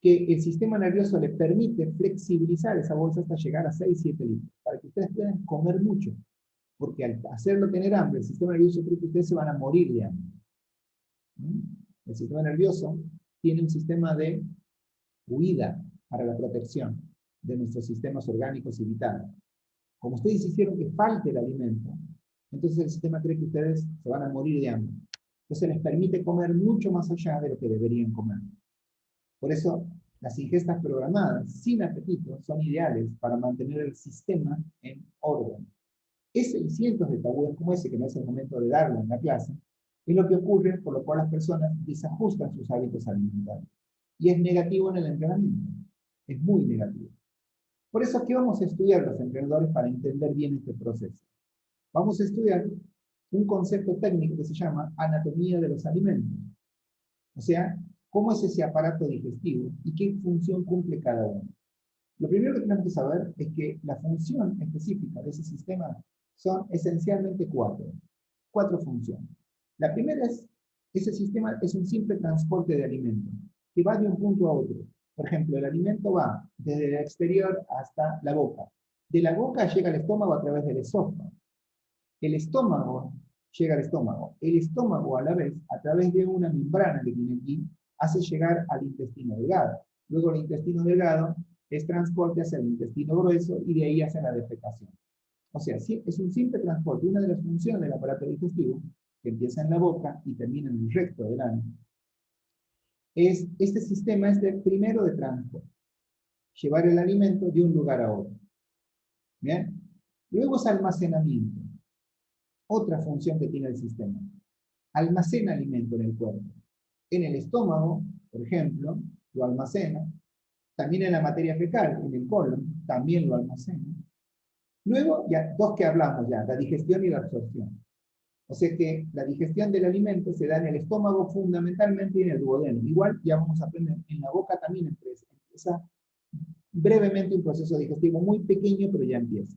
que el sistema nervioso le permite flexibilizar esa bolsa hasta llegar a 6-7 litros, para que ustedes puedan comer mucho, porque al hacerlo tener hambre, el sistema nervioso cree que ustedes se van a morir de hambre. El sistema nervioso tiene un sistema de huida para la protección de nuestros sistemas orgánicos y vitales. Como ustedes hicieron que falte el alimento, entonces el sistema cree que ustedes se van a morir de hambre. Entonces les permite comer mucho más allá de lo que deberían comer. Por eso las ingestas programadas sin apetito son ideales para mantener el sistema en orden. Ese y cientos de tabúes como ese, que no es el momento de darlo en la clase, es lo que ocurre por lo cual las personas desajustan sus hábitos alimentarios. Y es negativo en el entrenamiento. Es muy negativo. Por eso, ¿qué vamos a estudiar los entrenadores para entender bien este proceso? Vamos a estudiar un concepto técnico que se llama anatomía de los alimentos. O sea, cómo es ese aparato digestivo y qué función cumple cada uno. Lo primero que tenemos que saber es que la función específica de ese sistema son esencialmente cuatro funciones. La primera es, ese sistema es un simple transporte de alimentos que va de un punto a otro. Por ejemplo, el alimento va desde el exterior hasta la boca. De la boca llega al estómago a través del esófago. El estómago llega al estómago. El estómago, a la vez, a través de una membrana que tiene aquí, hace llegar al intestino delgado. Luego el intestino delgado es transporte hacia el intestino grueso y de ahí hacia la defecación. O sea, es un simple transporte. Una de las funciones del aparato digestivo, que empieza en la boca y termina en el recto del ano, este sistema es primero de transporte. Llevar el alimento de un lugar a otro. ¿Bien? Luego es almacenamiento. Otra función que tiene el sistema. Almacena alimento en el cuerpo. En el estómago, por ejemplo, lo almacena. También en la materia fecal, en el colon, también lo almacena. Luego, ya dos que hablamos ya, la digestión y la absorción. O sea que la digestión del alimento se da en el estómago fundamentalmente y en el duodeno. Igual ya vamos a aprender, en la boca también empieza brevemente un proceso digestivo muy pequeño, pero ya empieza.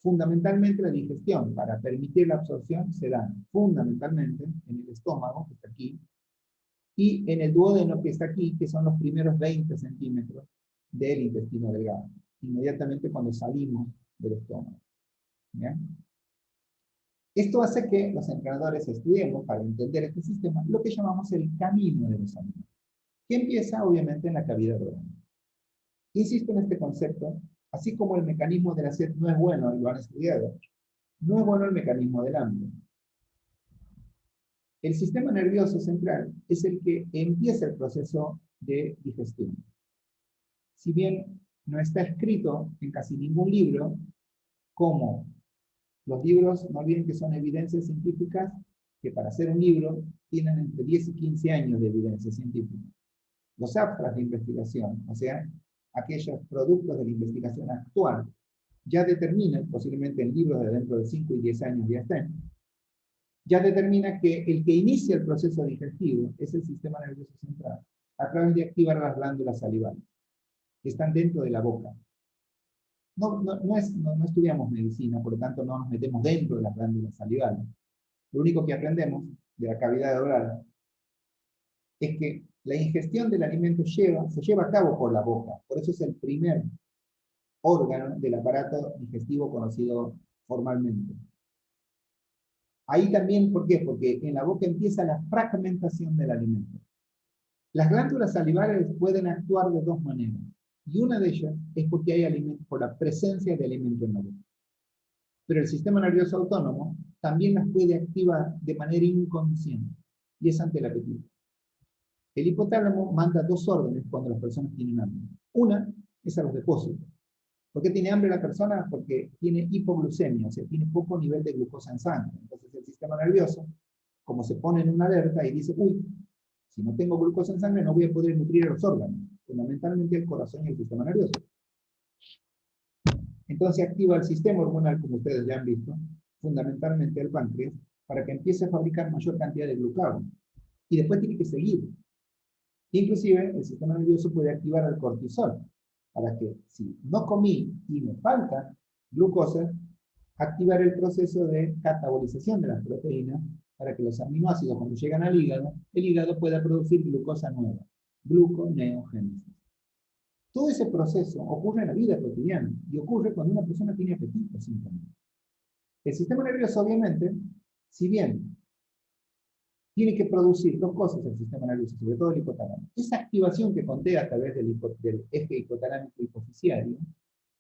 Fundamentalmente la digestión, para permitir la absorción, se da fundamentalmente en el estómago, que está aquí, y en el duodeno, que está aquí, que son los primeros 20 centímetros del intestino delgado, inmediatamente cuando salimos del estómago. ¿Bien? Esto hace que los entrenadores estudiemos, para entender este sistema, lo que llamamos el camino de los alimentos, que empieza obviamente en la cavidad oral. Insisto en este concepto, así como el mecanismo de la sed no es bueno, y lo han estudiado, No es bueno el mecanismo del hambre. El sistema nervioso central es el que empieza el proceso de digestión. Si bien no está escrito en casi ningún libro, como los libros, no olviden que son evidencias científicas, que para hacer un libro tienen entre 10 y 15 años de evidencia científica. Los abstracts de investigación, o sea, aquellos productos de la investigación actual, ya determinan, posiblemente en libros de dentro de 5 y 10 años ya estén, ya determina que el que inicia el proceso digestivo es el sistema nervioso central, a través de activar las glándulas salivales, que están dentro de la boca. No estudiamos medicina, por lo tanto no nos metemos dentro de las glándulas salivales. Lo único que aprendemos de la cavidad oral es que la ingestión del alimento se lleva a cabo por la boca. Por eso es el primer órgano del aparato digestivo conocido formalmente. Ahí también, ¿por qué? Porque en la boca empieza la fragmentación del alimento. Las glándulas salivares pueden actuar de dos maneras. Y una de ellas es porque hay alimento, por la presencia de alimento en la boca. Pero el sistema nervioso autónomo también las puede activar de manera inconsciente. Y es ante el apetito. El hipotálamo manda dos órdenes cuando las personas tienen hambre. Una es a los depósitos. ¿Por qué tiene hambre la persona? Porque tiene hipoglucemia, o sea, tiene poco nivel de glucosa en sangre. Entonces el sistema nervioso, como se pone en una alerta y dice, uy, si no tengo glucosa en sangre no voy a poder nutrir a los órganos, fundamentalmente el corazón y el sistema nervioso. Entonces activa el sistema hormonal, como ustedes ya han visto, fundamentalmente el páncreas, para que empiece a fabricar mayor cantidad de glucagón. Y después tiene que seguir. Inclusive el sistema nervioso puede activar el cortisol, para que si no comí y me falta glucosa, activar el proceso de catabolización de las proteínas para que los aminoácidos cuando llegan al hígado, el hígado pueda producir glucosa nueva, gluconeogénesis. Todo ese proceso ocurre en la vida cotidiana y ocurre cuando una persona tiene apetito simplemente. El sistema nervioso, obviamente, si bien tiene que producir dos cosas el sistema nervioso, sobre todo el hipotálamo. Esa activación que conté a través del eje hipotalámico hipoficiario,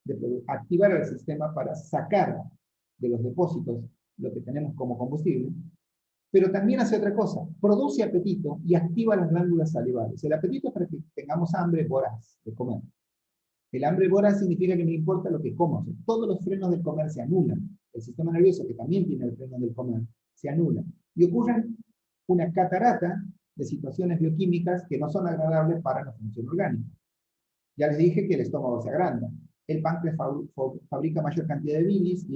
de activar al sistema para sacar de los depósitos lo que tenemos como combustible, pero también hace otra cosa, produce apetito y activa las glándulas salivales. El apetito es para que tengamos hambre voraz de comer. El hambre voraz significa que no importa lo que como, o sea, todos los frenos del comer se anulan. El sistema nervioso, que también tiene el freno del comer, se anula. Y ocurren una catarata de situaciones bioquímicas que no son agradables para la función orgánica. Ya les dije que el estómago se agranda. El páncreas fabrica mayor cantidad de bilis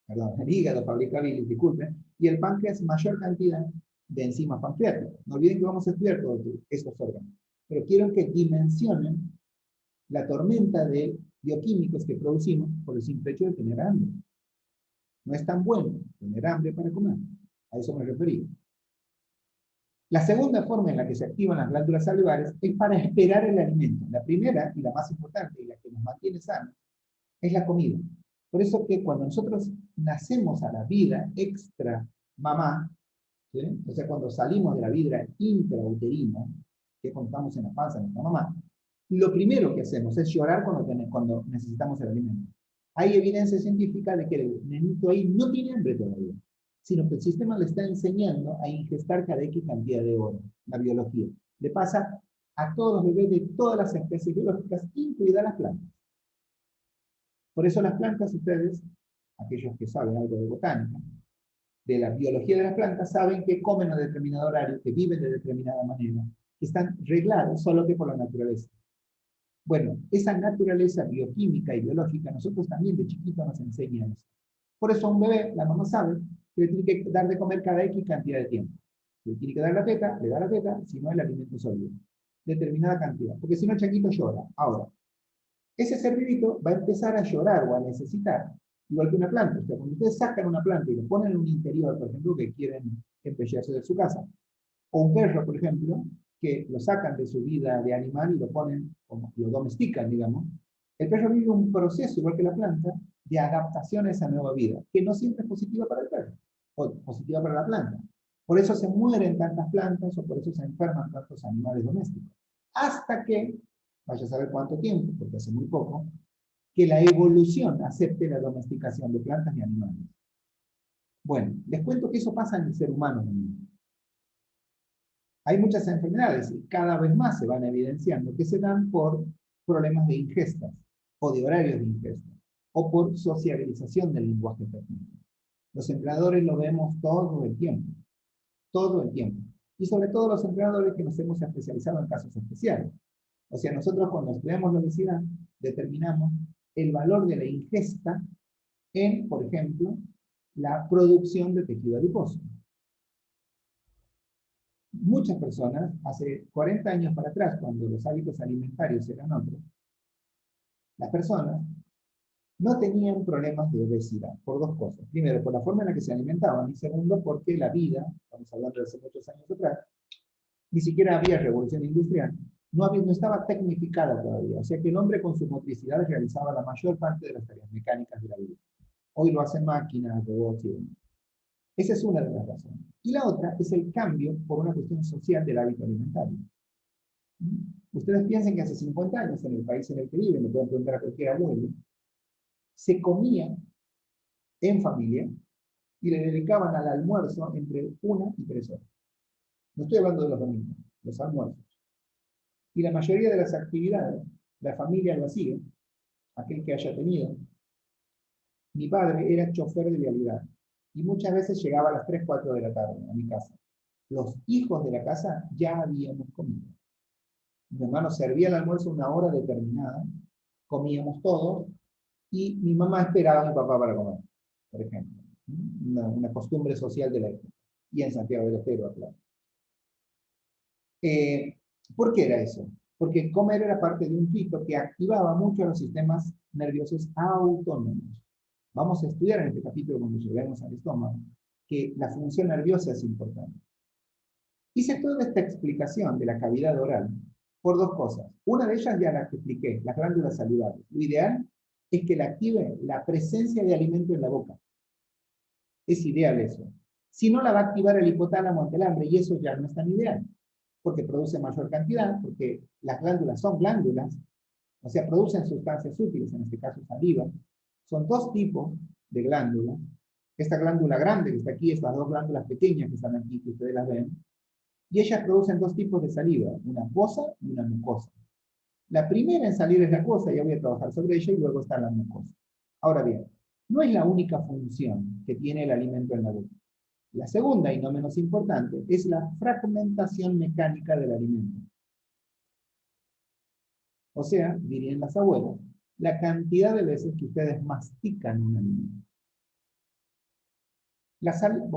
el hígado fabrica bilis, disculpen, y el páncreas mayor cantidad de enzimas pancreáticas. No olviden que vamos a estudiar todos estos órganos. Pero quiero que dimensionen la tormenta de bioquímicos que producimos por el simple hecho de tener hambre. No es tan bueno tener hambre para comer. A eso me refería. La segunda forma en la que se activan las glándulas salivares es para esperar el alimento. La primera, y la más importante, y la que nos mantiene sanos, es la comida. Por eso que cuando nosotros nacemos a la vida extra mamá, ¿sí? O sea, cuando salimos de la vida intrauterina, que contamos en la panza de nuestra mamá, lo primero que hacemos es llorar cuando necesitamos el alimento. Hay evidencia científica de que el nenito ahí no tiene hambre todavía, sino que el sistema le está enseñando a ingestar cada X cantidad de horas, la biología. Le pasa a todos los bebés de todas las especies biológicas, incluidas las plantas. Por eso las plantas, ustedes, aquellos que saben algo de botánica, de la biología de las plantas, saben que comen a determinado horario, que viven de determinada manera, que están reglados solo que por la naturaleza. Bueno, esa naturaleza bioquímica y biológica, nosotros también de chiquito nos enseña eso. Por eso a un bebé, la mamá sabe que le tiene que dar de comer cada X cantidad de tiempo. Si le tiene que dar la teta, le da la teta, si no el alimento sólido. Determinada cantidad. Porque si no el changuito llora. Ahora, ese ser vivito va a empezar a llorar o a necesitar, igual que una planta. O sea, cuando ustedes sacan una planta y lo ponen en un interior, por ejemplo, que quieren empellarse de su casa, o un perro, por ejemplo, que lo sacan de su vida de animal y lo ponen, como lo domestican, digamos, el perro vive un proceso, igual que la planta, de adaptación a esa nueva vida, que no siempre es positiva para el perro, o positiva para la planta. Por eso se mueren tantas plantas, o por eso se enferman tantos animales domésticos. Hasta que, vaya a saber cuánto tiempo, porque hace muy poco, que la evolución acepte la domesticación de plantas y animales. Bueno, les cuento que eso pasa en el ser humano también. Hay muchas enfermedades y cada vez más se van evidenciando que se dan por problemas de ingestas o de horarios de ingesta o por sociabilización del lenguaje técnico. Los empleadores lo vemos todo el tiempo, todo el tiempo. Y sobre todo los empleadores que nos hemos especializado en casos especiales. O sea, nosotros cuando estudiamos la obesidad determinamos el valor de la ingesta en, por ejemplo, la producción de tejido adiposo. Muchas personas, hace 40 años para atrás, cuando los hábitos alimentarios eran otros, las personas no tenían problemas de obesidad, por dos cosas. Primero, por la forma en la que se alimentaban, y segundo, porque la vida, estamos hablando de hace muchos años atrás, ni siquiera había revolución industrial, no estaba tecnificada todavía. O sea que el hombre con su motricidad realizaba la mayor parte de las tareas mecánicas de la vida. Hoy lo hacen máquinas, robots y demás. Esa es una de las razones. Y la otra es el cambio por una cuestión social del hábito alimentario. Ustedes piensen que hace 50 años, en el país en el que viven, le pueden preguntar a cualquier abuelo, se comía en familia y le dedicaban al almuerzo entre 1 y 3 horas. No estoy hablando de los domingos, los almuerzos. Y la mayoría de las actividades, la familia lo hacía, aquel que haya tenido. Mi padre era chofer de vialidad y muchas veces llegaba a las 3, 4 de la tarde a mi casa. Los hijos de la casa ya habíamos comido. Mi hermano servía el almuerzo a una hora determinada, comíamos todos y mi mamá esperaba a mi papá para comer, por ejemplo. Una costumbre social de la época. Y en Santiago del Estero, claro. ¿Por qué era eso? Porque comer era parte de un fito que activaba mucho los sistemas nerviosos autónomos. Vamos a estudiar en este capítulo, cuando lleguemos al estómago, que la función nerviosa es importante. Hice toda esta explicación de la cavidad oral por dos cosas. Una de ellas ya la que expliqué, las glándulas salivales. Lo ideal es que la active la presencia de alimento en la boca. Es ideal eso. Si no, la va a activar el hipotálamo ante el hambre, y eso ya no es tan ideal, porque produce mayor cantidad, porque las glándulas son glándulas, o sea, producen sustancias útiles, en este caso saliva. Son dos tipos de glándulas. Esta glándula grande que está aquí, estas dos glándulas pequeñas que están aquí, que ustedes las ven, y ellas producen dos tipos de saliva, una acuosa y una mucosa. La primera en salir es la acuosa, ya voy a trabajar sobre ella, y luego está la mucosa. Ahora bien, no es la única función que tiene el alimento en la boca. La segunda, y no menos importante, es la fragmentación mecánica del alimento. O sea, dirían las abuelas, la cantidad de veces que ustedes mastican un alimento.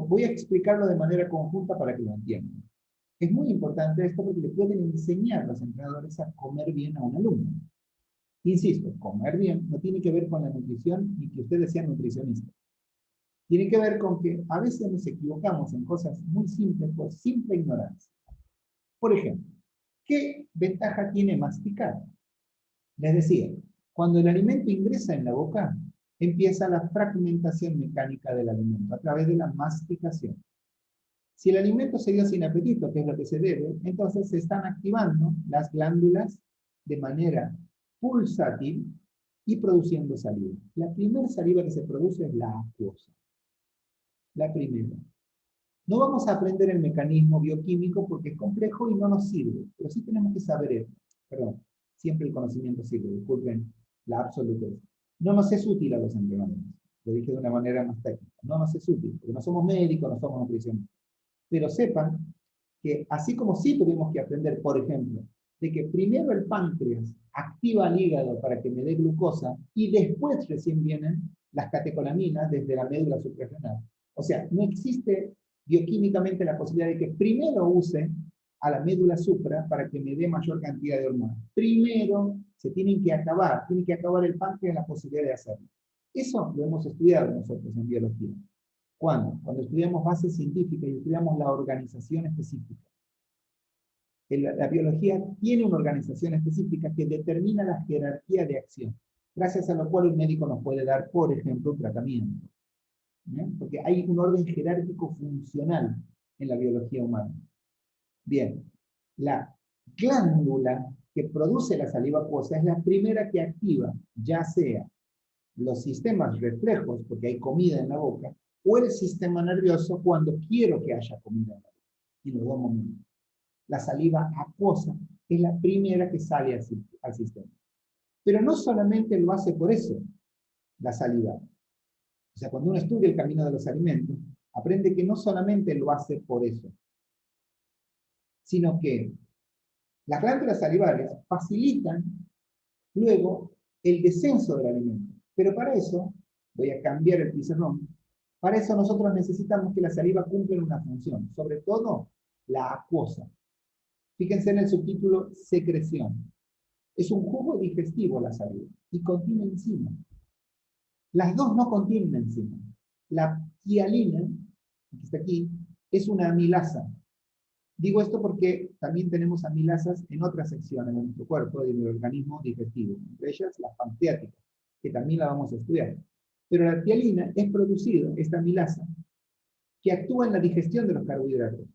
Voy a explicarlo de manera conjunta para que lo entiendan. Es muy importante esto porque le pueden enseñar a los entrenadores a comer bien a un alumno. Insisto, comer bien no tiene que ver con la nutrición ni que ustedes sean nutricionistas. Tiene que ver con que a veces nos equivocamos en cosas muy simples por simple ignorancia. Por ejemplo, ¿qué ventaja tiene masticar? Les decía, cuando el alimento ingresa en la boca, empieza la fragmentación mecánica del alimento a través de la masticación. Si el alimento se dio sin apetito, que es lo que se debe, entonces se están activando las glándulas de manera pulsátil y produciendo saliva. La primera saliva que se produce es la acuosa. La primera. No vamos a aprender el mecanismo bioquímico porque es complejo y no nos sirve, pero sí tenemos que saber esto. Perdón, siempre el conocimiento sirve, disculpen la absolutez. No nos es útil a los entrenadores, lo dije de una manera más técnica. No nos es útil, porque no somos médicos, no somos nutricionistas. Pero sepan que así como sí tuvimos que aprender, por ejemplo, de que primero el páncreas activa el hígado para que me dé glucosa y después recién vienen las catecolaminas desde la médula suprarrenal. O sea, no existe bioquímicamente la posibilidad de que primero use a la médula supra para que me dé mayor cantidad de hormonas. Primero tiene que acabar el páncreas la posibilidad de hacerlo. Eso lo hemos estudiado nosotros en biología. ¿Cuándo? Cuando estudiamos bases científicas y estudiamos la organización específica. La biología tiene una organización específica que determina la jerarquía de acción, gracias a lo cual un médico nos puede dar, por ejemplo, un tratamiento. Porque hay un orden jerárquico funcional en la biología humana. Bien, la glándula que produce la saliva acuosa es la primera que activa, ya sea los sistemas reflejos, porque hay comida en la boca, o el sistema nervioso cuando quiero que haya comida en la boca, en los dos momentos. La saliva acuosa es la primera que sale al sistema. Pero no solamente lo hace por eso, la saliva. O sea, cuando uno estudia el camino de los alimentos, aprende que no solamente lo hace por eso, sino que las glándulas salivales facilitan luego el descenso del alimento. Pero para eso, voy a cambiar el pizarrón, para eso nosotros necesitamos que la saliva cumpla una función, sobre todo la acuosa. Fíjense en el subtítulo secreción. Es un jugo digestivo la saliva y contiene enzima. Las dos no contienen enzima. La hialina, que está aquí, es una amilasa. Digo esto porque también tenemos amilasas en otras secciones de nuestro cuerpo, del organismo digestivo, entre ellas las pancreáticas, que también la vamos a estudiar. Pero la tialina es producida, esta amilasa, que actúa en la digestión de los carbohidratos.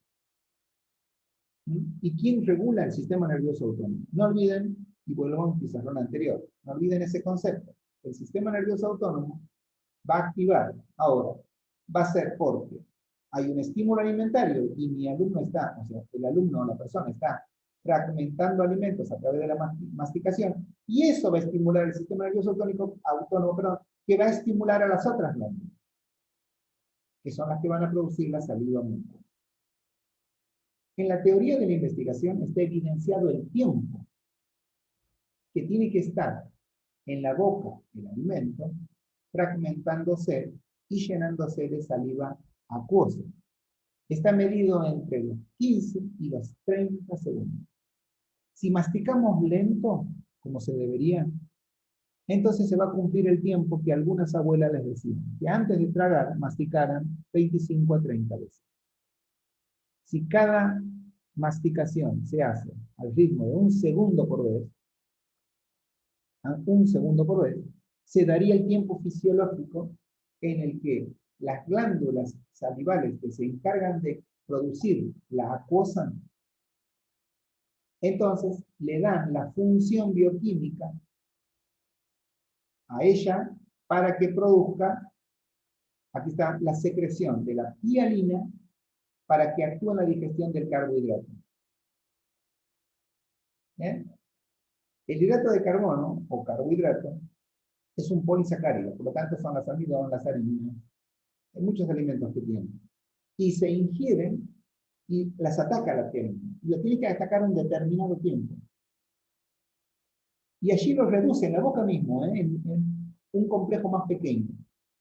¿Y quién regula el sistema nervioso autónomo? No olviden, y vuelvo a un pizarrón anterior, no olviden ese concepto. El sistema nervioso autónomo va a activar. Ahora, va a ser porque hay un estímulo alimentario y mi alumno está, o sea, el alumno o la persona está fragmentando alimentos a través de la masticación, y eso va a estimular el sistema nervioso autónomo, que va a estimular a las otras glándulas, que son las que van a producir la saliva mucosa. En la teoría de la investigación está evidenciado el tiempo que tiene que estar en la boca el alimento, fragmentándose y llenándose de saliva acuosa. Está medido entre los 15 y los 30 segundos. Si masticamos lento, como se debería, entonces se va a cumplir el tiempo que algunas abuelas les decían, que antes de tragar masticaran 25 a 30 veces. Si cada masticación se hace al ritmo de un segundo por vez, se daría el tiempo fisiológico en el que las glándulas salivales que se encargan de producir la acuosa, entonces le dan la función bioquímica a ella para que produzca, aquí está, la secreción de la hialina para que actúe en la digestión del carbohidrato. ¿Bien? El hidrato de carbono, o carbohidrato, es un polisacárido, por lo tanto son las almidones, las harinas, hay muchos alimentos que tienen. Y se ingieren y las ataca la piel. Y lo tiene que atacar un determinado tiempo. Y allí lo reduce en la boca mismo, en un complejo más pequeño,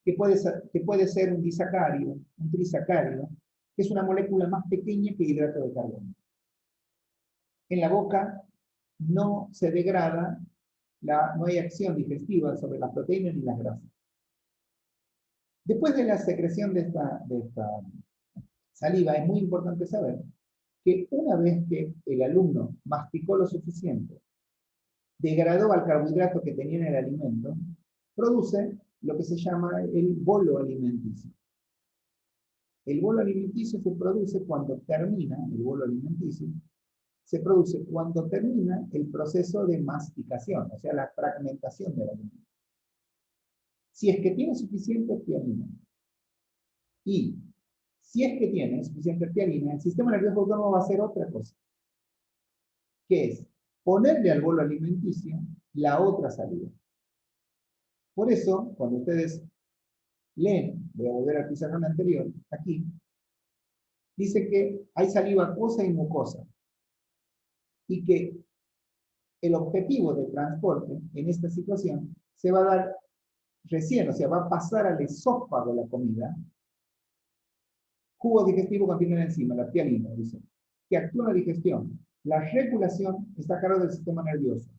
que puede ser un disacárido, un trisacárido, que es una molécula más pequeña que hidrato de carbono. En la boca no se degrada, no hay acción digestiva sobre las proteínas ni las grasas. Después de la secreción de esta saliva, es muy importante saber que una vez que el alumno masticó lo suficiente, degradó al carbohidrato que tenía en el alimento, produce lo que se llama el bolo alimenticio. El bolo alimenticio se produce cuando termina, el bolo alimenticio, se produce cuando termina el proceso de masticación, o sea, la fragmentación del alimento. Si es que tiene suficiente tialina, y si es que tiene suficiente tialina, el sistema nervioso autónomo va a hacer otra cosa, que es ponerle al bolo alimenticio la otra saliva. Por eso, cuando ustedes leen, voy a volver al pizarrón anterior, aquí, dice que hay saliva acuosa y mucosa, y que el objetivo de transporte en esta situación se va a dar recién, o sea, va a pasar al esófago la comida. Jugo digestivo contiene una enzima, la tialina, dice, que actúa en la digestión. La regulación está a cargo del sistema nervioso.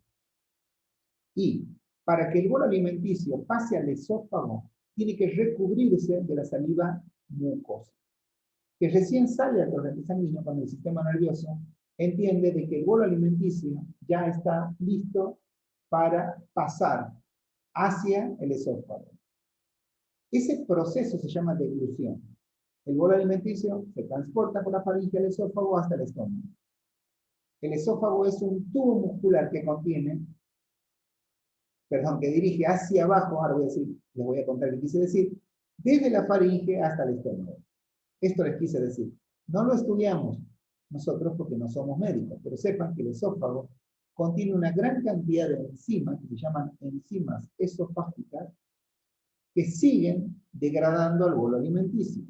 Y para que el bolo alimenticio pase al esófago, tiene que recubrirse de la saliva mucosa, que recién sale al torrente sanguíneo cuando el sistema nervioso entiende de que el bolo alimenticio ya está listo para pasar hacia el esófago. Ese proceso se llama deglución. El bolo alimenticio se transporta por la faringe al esófago hasta el estómago. El esófago es un tubo muscular que contiene, perdón, que dirige hacia abajo, ahora voy a decir, les voy a contar qué quise decir, desde la faringe hasta el estómago. Esto les quise decir. No lo estudiamos nosotros porque no somos médicos, pero sepan que el esófago contiene una gran cantidad de enzimas que se llaman enzimas esofágicas que siguen degradando al bolo alimenticio,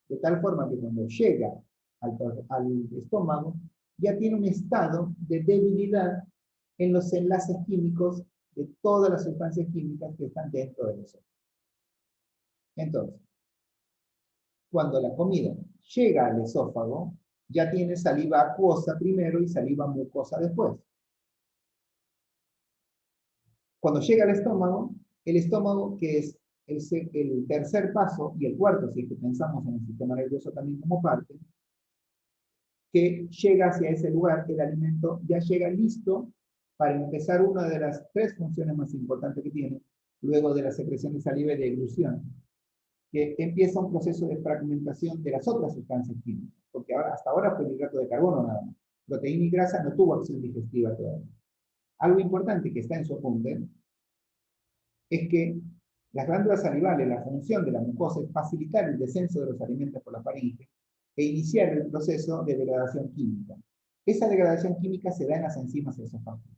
de tal forma que cuando llega al estómago ya tiene un estado de debilidad en los enlaces químicos de todas las sustancias químicas que están dentro del esófago. Entonces, cuando la comida llega al esófago, ya tiene saliva acuosa primero y saliva mucosa después. Cuando llega al estómago, el estómago, que es el tercer paso y el cuarto, si es que pensamos en el sistema nervioso también como parte, que llega hacia ese lugar, el alimento ya llega listo para empezar una de las tres funciones más importantes que tiene, luego de la secreción de saliva y de eglución, que empieza un proceso de fragmentación de las otras sustancias químicas, porque ahora, hasta ahora fue el hidrato de carbono nada más. Proteína y grasa no tuvo acción digestiva todavía. Algo importante que está en su apunte es que las glándulas salivales, la función de la mucosa es facilitar el descenso de los alimentos por la faringe e iniciar el proceso de degradación química. Esa degradación química se da en las enzimas esofágicas.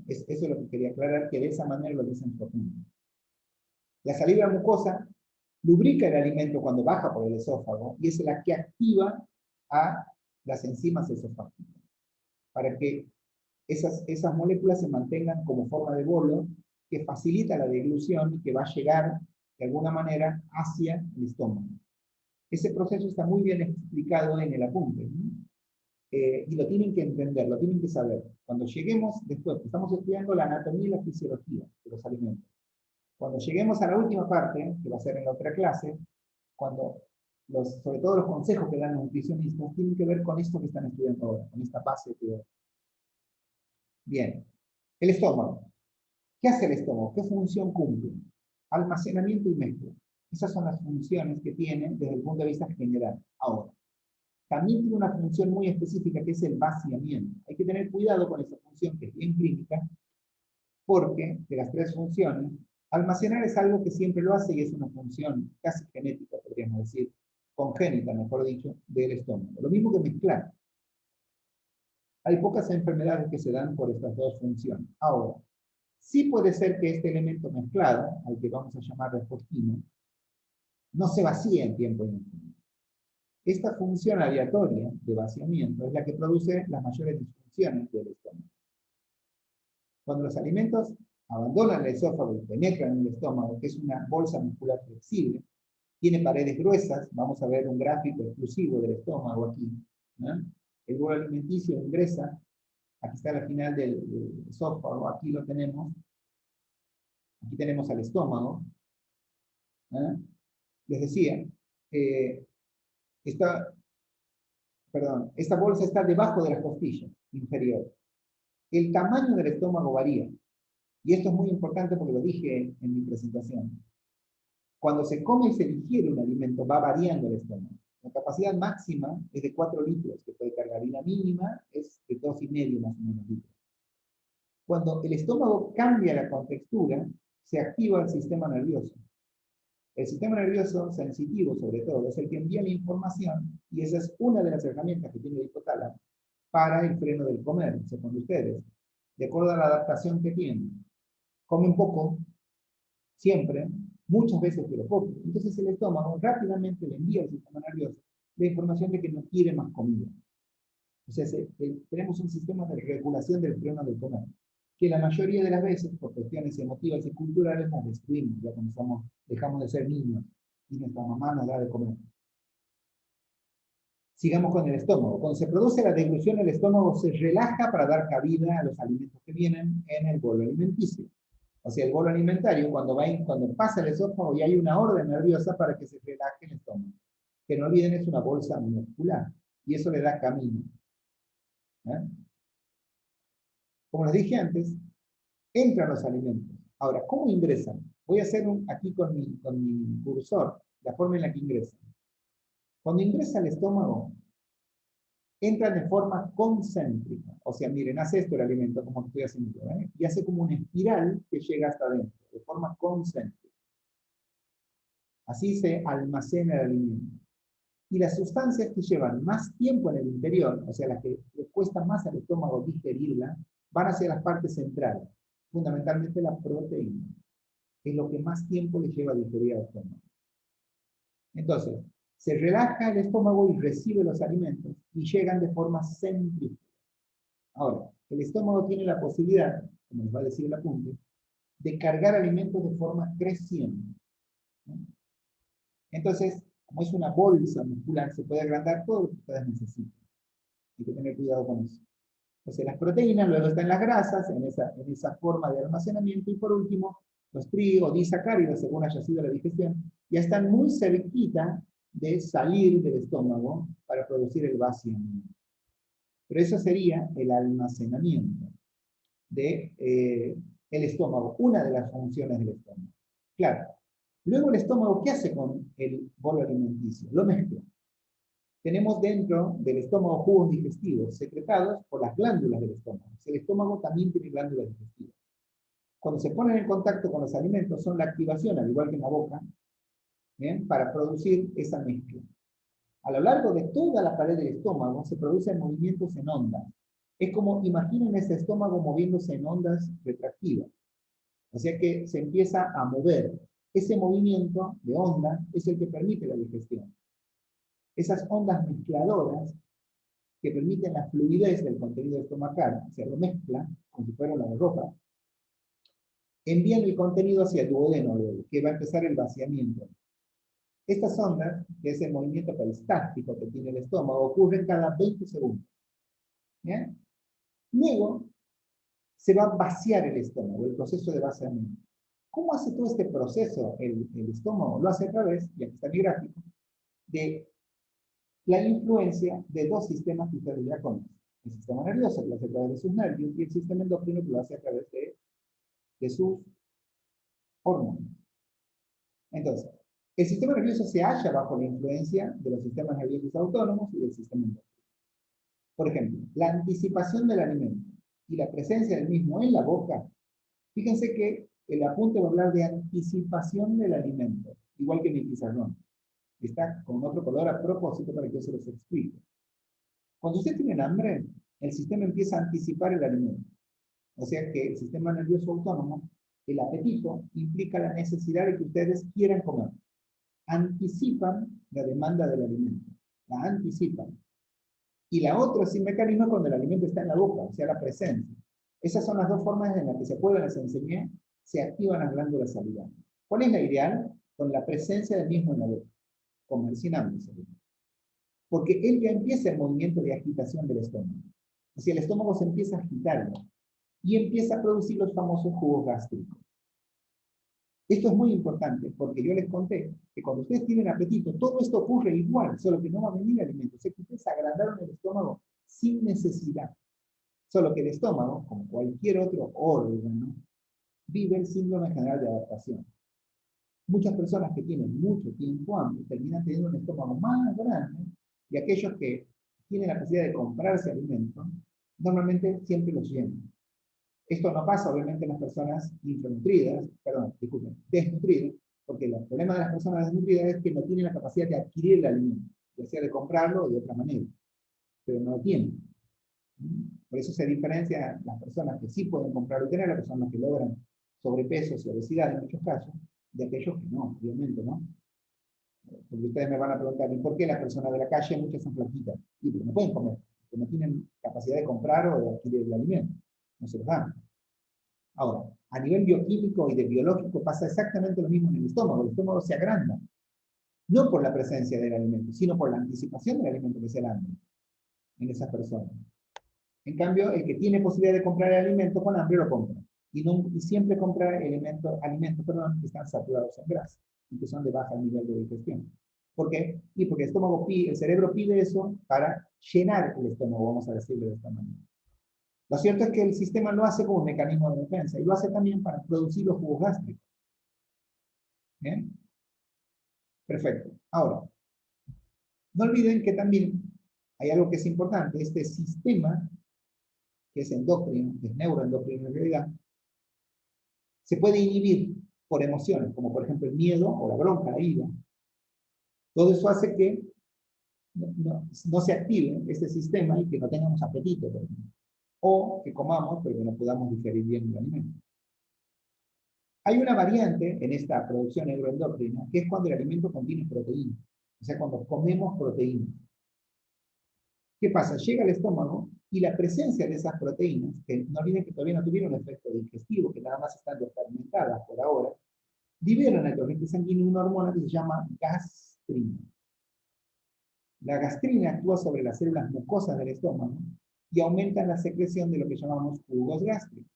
Eso es lo que quería aclarar, que de esa manera lo dice en su apunte. La saliva mucosa lubrica el alimento cuando baja por el esófago y es la que activa a las enzimas esofágicas para que esas moléculas se mantengan como forma de bolo que facilita la deglución y que va a llegar de alguna manera hacia el estómago. Ese proceso está muy bien explicado en el apunte, ¿no? Y lo tienen que entender, lo tienen que saber. Cuando lleguemos después, estamos estudiando la anatomía y la fisiología de los alimentos. Cuando lleguemos a la última parte, que va a ser en la otra clase, cuando sobre todo los consejos que dan los nutricionistas tienen que ver con esto que están estudiando ahora, con esta base teórica. Bien, el estómago. ¿Qué hace el estómago? ¿Qué función cumple? Almacenamiento y mezcla. Esas son las funciones que tiene desde el punto de vista general. Ahora, también tiene una función muy específica que es el vaciamiento. Hay que tener cuidado con esa función que es bien clínica, porque de las tres funciones, almacenar es algo que siempre lo hace y es una función casi genética, podríamos decir, congénita, mejor dicho, del estómago. Lo mismo que mezclar. Hay pocas enfermedades que se dan por estas dos funciones. Ahora, sí puede ser que este elemento mezclado, al que vamos a llamar repostino, no se vacíe en tiempo indeterminado. Esta función aleatoria de vaciamiento es la que produce las mayores disfunciones del estómago. Cuando los alimentos abandonan el esófago y penetran en el estómago, que es una bolsa muscular flexible, tiene paredes gruesas, vamos a ver un gráfico exclusivo del estómago aquí, ¿no? El bolo alimenticio ingresa, aquí está la final del esófago, aquí lo tenemos, aquí tenemos al estómago, ¿no? Les decía, esta bolsa está debajo de las costillas inferiores. El tamaño del estómago varía. Y esto es muy importante porque lo dije en mi presentación. Cuando se come y se digiere un alimento, va variando el estómago. La capacidad máxima es de 4 litros que puede cargar y la mínima es de 2,5 más o menos litros. Cuando el estómago cambia la contextura, se activa el sistema nervioso. El sistema nervioso sensitivo, sobre todo, es el que envía la información y esa es una de las herramientas que tiene el hipotálamo para el freno del comer, según ustedes, de acuerdo a la adaptación que tienen. Comen poco, siempre, muchas veces pero poco. Entonces el estómago rápidamente le envía al sistema nervioso la información de que no quiere más comida. O sea, tenemos un sistema de regulación del freno del comer, que la mayoría de las veces, por cuestiones emotivas y culturales, nos destruimos, ya cuando dejamos de ser niños y nuestra mamá nos da de comer. Sigamos con el estómago. Cuando se produce la deglución, el estómago se relaja para dar cabida a los alimentos que vienen en el bolo alimenticio. O sea, el bolo alimentario, cuando pasa el esófago, y hay una orden nerviosa para que se relaje el estómago. Que no olviden, es una bolsa muscular. Y eso le da camino. Como les dije antes, entran los alimentos. Ahora, ¿cómo ingresan? Voy a hacer aquí con mi cursor la forma en la que ingresan. Cuando ingresa al estómago, entran de forma concéntrica. O sea, miren, hace esto el alimento, como estoy haciendo yo, y hace como una espiral que llega hasta adentro, de forma concéntrica. Así se almacena el alimento. Y las sustancias que llevan más tiempo en el interior, o sea, las que le cuesta más al estómago digerirla, van hacia las partes centrales, fundamentalmente la proteína, que es lo que más tiempo le lleva a digerir al estómago. Entonces, se relaja el estómago y recibe los alimentos y llegan de forma centrífuga. Ahora, el estómago tiene la posibilidad, como les va a decir el apunte, de cargar alimentos de forma creciente, ¿no? Entonces, como es una bolsa muscular, se puede agrandar todo lo que ustedes necesiten. Hay que tener cuidado con eso. Entonces, las proteínas luego están las grasas, en esa forma de almacenamiento, y por último, los disacáridos, según haya sido la digestión, ya están muy cerquita de salir del estómago para producir el vaciamiento. Pero eso sería el almacenamiento del estómago, una de las funciones del estómago. Claro, luego el estómago, ¿qué hace con el bolo alimenticio? Lo mezcla. Tenemos dentro del estómago jugos digestivos secretados por las glándulas del estómago. El estómago también tiene glándulas digestivas. Cuando se ponen en contacto con los alimentos, son la activación, al igual que en la boca, ¿bien?, para producir esa mezcla. A lo largo de toda la pared del estómago se producen movimientos en ondas. Es como, imaginen ese estómago moviéndose en ondas retractivas. O sea que se empieza a mover. Ese movimiento de onda es el que permite la digestión. Esas ondas mezcladoras que permiten la fluidez del contenido estomacal, se lo mezcla, como si fuera la ropa, envían el contenido hacia el duodeno, que va a empezar el vaciamiento. Estas ondas, que es el movimiento peristático que tiene el estómago, ocurren cada 20 segundos. ¿Bien? Luego, se va a vaciar el estómago, el proceso de vaciamiento. ¿Cómo hace todo este proceso el estómago? Lo hace a través, y aquí está mi gráfico, de la influencia de dos sistemas que ustedes ya conocen. El sistema nervioso, que lo hace a través de sus nervios, y el sistema endocrino, que lo hace a través de sus hormonas. Entonces, el sistema nervioso se halla bajo la influencia de los sistemas nerviosos autónomos y del sistema endocrino. Por ejemplo, la anticipación del alimento y la presencia del mismo en la boca. Fíjense que el apunte va a hablar de anticipación del alimento, igual que mi pizarrón. Está con otro color a propósito para que yo se los explique. Cuando ustedes tienen hambre, el sistema empieza a anticipar el alimento. O sea que el sistema nervioso autónomo, el apetito, implica la necesidad de que ustedes quieran comer. Anticipan la demanda del alimento. La anticipan. Y la otra es el mecanismo cuando el alimento está en la boca, o sea, la presencia. Esas son las dos formas en las que se pueden, les enseñé, se activan las glándulas salivares. ¿Cuál es la ideal? Con la presencia del mismo en la boca. Comer sin hambre. Porque él ya empieza el movimiento de agitación del estómago. O sea, el estómago se empieza a agitar y empieza a producir los famosos jugos gástricos. Esto es muy importante porque yo les conté que cuando ustedes tienen apetito, todo esto ocurre igual, solo que no va a venir alimento. O sea, que ustedes agrandaron el estómago sin necesidad. Solo que el estómago, como cualquier otro órgano, vive el síndrome general de adaptación. Muchas personas que tienen mucho tiempo hambre terminan teniendo un estómago más grande y aquellos que tienen la posibilidad de comprarse alimentos, normalmente siempre los llenan. Esto no pasa, obviamente, en las personas desnutridas, porque el problema de las personas desnutridas es que no tienen la capacidad de adquirir el alimento, ya sea de comprarlo o de otra manera, pero no lo tienen. Por eso se diferencia las personas que sí pueden comprarlo y tener, las personas que logran sobrepeso y obesidad en muchos casos, de aquellos que no, obviamente, ¿no? Porque ustedes me van a preguntar, ¿y por qué las personas de la calle muchas son flaquitas? Y porque no pueden comer, porque no tienen capacidad de comprar o de adquirir el alimento, no se los dan. Ahora, a nivel bioquímico y de biológico pasa exactamente lo mismo en el estómago se agranda, no por la presencia del alimento, sino por la anticipación del alimento, que es el hambre, en esas personas. En cambio, el que tiene posibilidad de comprar el alimento con hambre lo compra. Y siempre compra alimentos que están saturados en grasa y que son de bajo nivel de digestión. ¿Por qué? Y porque el cerebro pide eso para llenar el estómago, vamos a decirlo de esta manera. Lo cierto es que el sistema lo hace como un mecanismo de defensa y lo hace también para producir los jugos gástricos. ¿Bien? Perfecto. Ahora, no olviden que también hay algo que es importante. Este sistema, que es endocrino, que es neuroendocrino en realidad, se puede inhibir por emociones, como por ejemplo el miedo o la bronca, la ira. Todo eso hace que no se active este sistema y que no tengamos apetito, por ejemplo. O que comamos, pero que no podamos digerir bien el alimento. Hay una variante en esta producción neuroendocrina, que es cuando el alimento contiene proteína. O sea, cuando comemos proteínas. ¿Qué pasa? Llega al estómago y la presencia de esas proteínas, que no olviden que todavía no tuvieron efecto digestivo, que nada más están desfermentadas por ahora, liberan al torrente sanguíneo una hormona que se llama gastrina. La gastrina actúa sobre las células mucosas del estómago y aumenta la secreción de lo que llamamos jugos gástricos.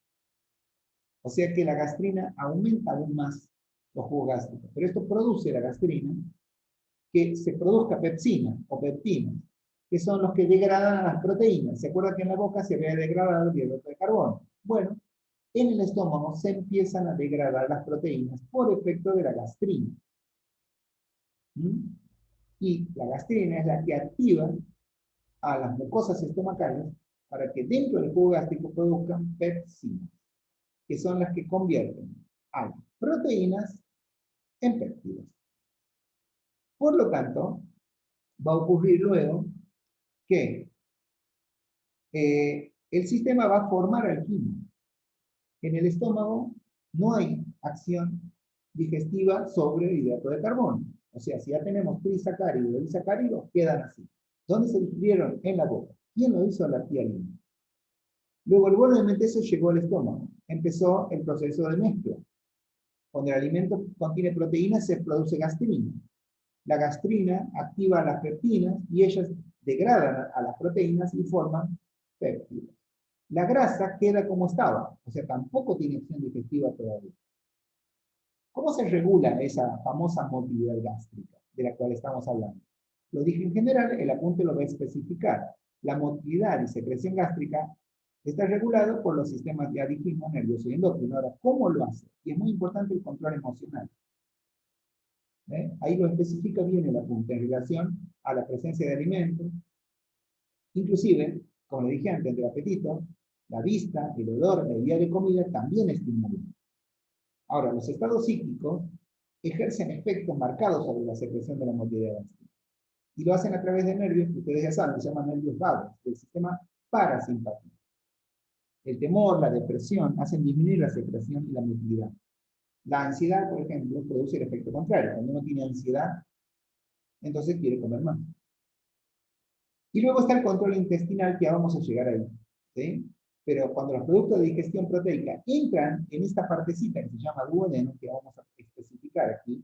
O sea que la gastrina aumenta aún más los jugos gástricos. Pero esto produce la gastrina que se produzca pepsina o peptinas, que son los que degradan a las proteínas. ¿Se acuerda que en la boca se había degradado el dióxido de carbono? Bueno, en el estómago se empiezan a degradar las proteínas por efecto de la gastrina. Y la gastrina es la que activa a las mucosas estomacales para que dentro del jugo gástrico produzcan pepsinas, que son las que convierten a las proteínas en péptidos. Por lo tanto, va a ocurrir luego que el sistema va a formar alquimia. En el estómago no hay acción digestiva sobre el hidrato de carbono. O sea, si ya tenemos trisacáridos y disacáridos, quedan así. ¿Dónde se distribuyeron? En la boca. ¿Quién lo hizo? La tía Lina. Luego el bolo alimenticiio llegó al estómago. Empezó el proceso de mezcla. Cuando el alimento contiene proteínas, se produce gastrina. La gastrina activa las peptinas y ellas degradan a las proteínas y forman péptidos. La grasa queda como estaba, o sea, tampoco tiene acción digestiva todavía. ¿Cómo se regula esa famosa motilidad gástrica de la cual estamos hablando? Lo dije en general, el apunte lo va a especificar. La motilidad y secreción gástrica está regulado por los sistemas, ya dijimos, nervioso y endocrino. Ahora, ¿cómo lo hace? Y es muy importante el control emocional. Ahí lo especifica bien el apunte en relación a la presencia de alimentos. Inclusive, como le dije antes, del apetito, la vista, el olor, la idea de comida también estimulan. Ahora, los estados psíquicos ejercen efectos marcados sobre la secreción de la motilidad gástrica. Y lo hacen a través de nervios que ustedes ya saben, se llaman nervios vagos, del sistema parasimpático. El temor, la depresión, hacen disminuir la secreción y la motilidad. La ansiedad, por ejemplo, produce el efecto contrario. Cuando uno tiene ansiedad, entonces quiere comer más. Y luego está el control intestinal, que ya vamos a llegar ahí. ¿Sí? Pero cuando los productos de digestión proteica entran en esta partecita que se llama duodeno, que vamos a especificar aquí,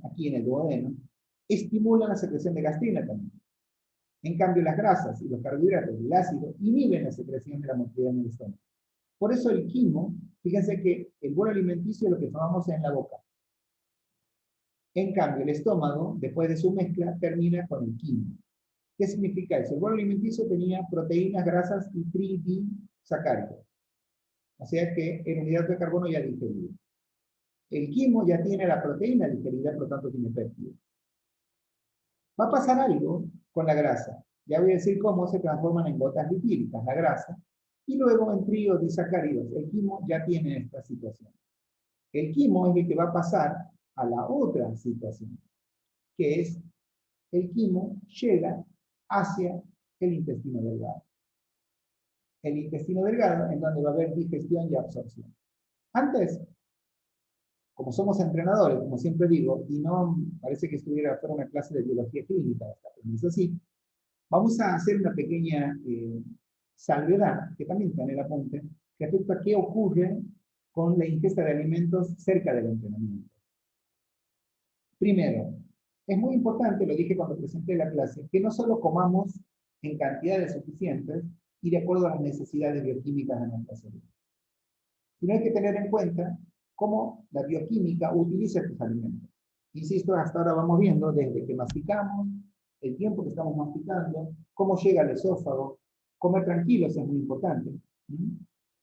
aquí en el duodeno, estimulan la secreción de gastrina también. En cambio, las grasas y los carbohidratos y el ácido inhiben la secreción de la motilidad en el estómago. Por eso el quimo, fíjense que el bolo alimenticio es lo que tomamos en la boca. En cambio, el estómago, después de su mezcla, termina con el quimo. ¿Qué significa eso? El bolo alimenticio tenía proteínas, grasas y trigisacáridos. O sea que era un hidrato de carbono ya digerido. El quimo ya tiene la proteína digerida, por lo tanto tiene péptidos. Va a pasar algo con la grasa. Ya voy a decir cómo se transforman en gotas lipídicas la grasa. Y luego en trigisacáridos. El quimo ya tiene esta situación. El quimo es el que va a pasar a la otra situación, que es el quimo llega hacia el intestino delgado. El intestino delgado en donde va a haber digestión y absorción. Antes, como somos entrenadores, como siempre digo, y no parece que estuviera fuera una clase de biología clínica, pero es así, vamos a hacer una pequeña salvedad, que también está en el apunte, respecto a qué ocurre con la ingesta de alimentos cerca del entrenamiento. Primero, es muy importante, lo dije cuando presenté la clase, que no solo comamos en cantidades suficientes y de acuerdo a las necesidades bioquímicas de nuestra salud, sino hay que tener en cuenta cómo la bioquímica utiliza estos alimentos. Insisto, hasta ahora vamos viendo desde que masticamos, el tiempo que estamos masticando, cómo llega al esófago. Comer tranquilos es muy importante,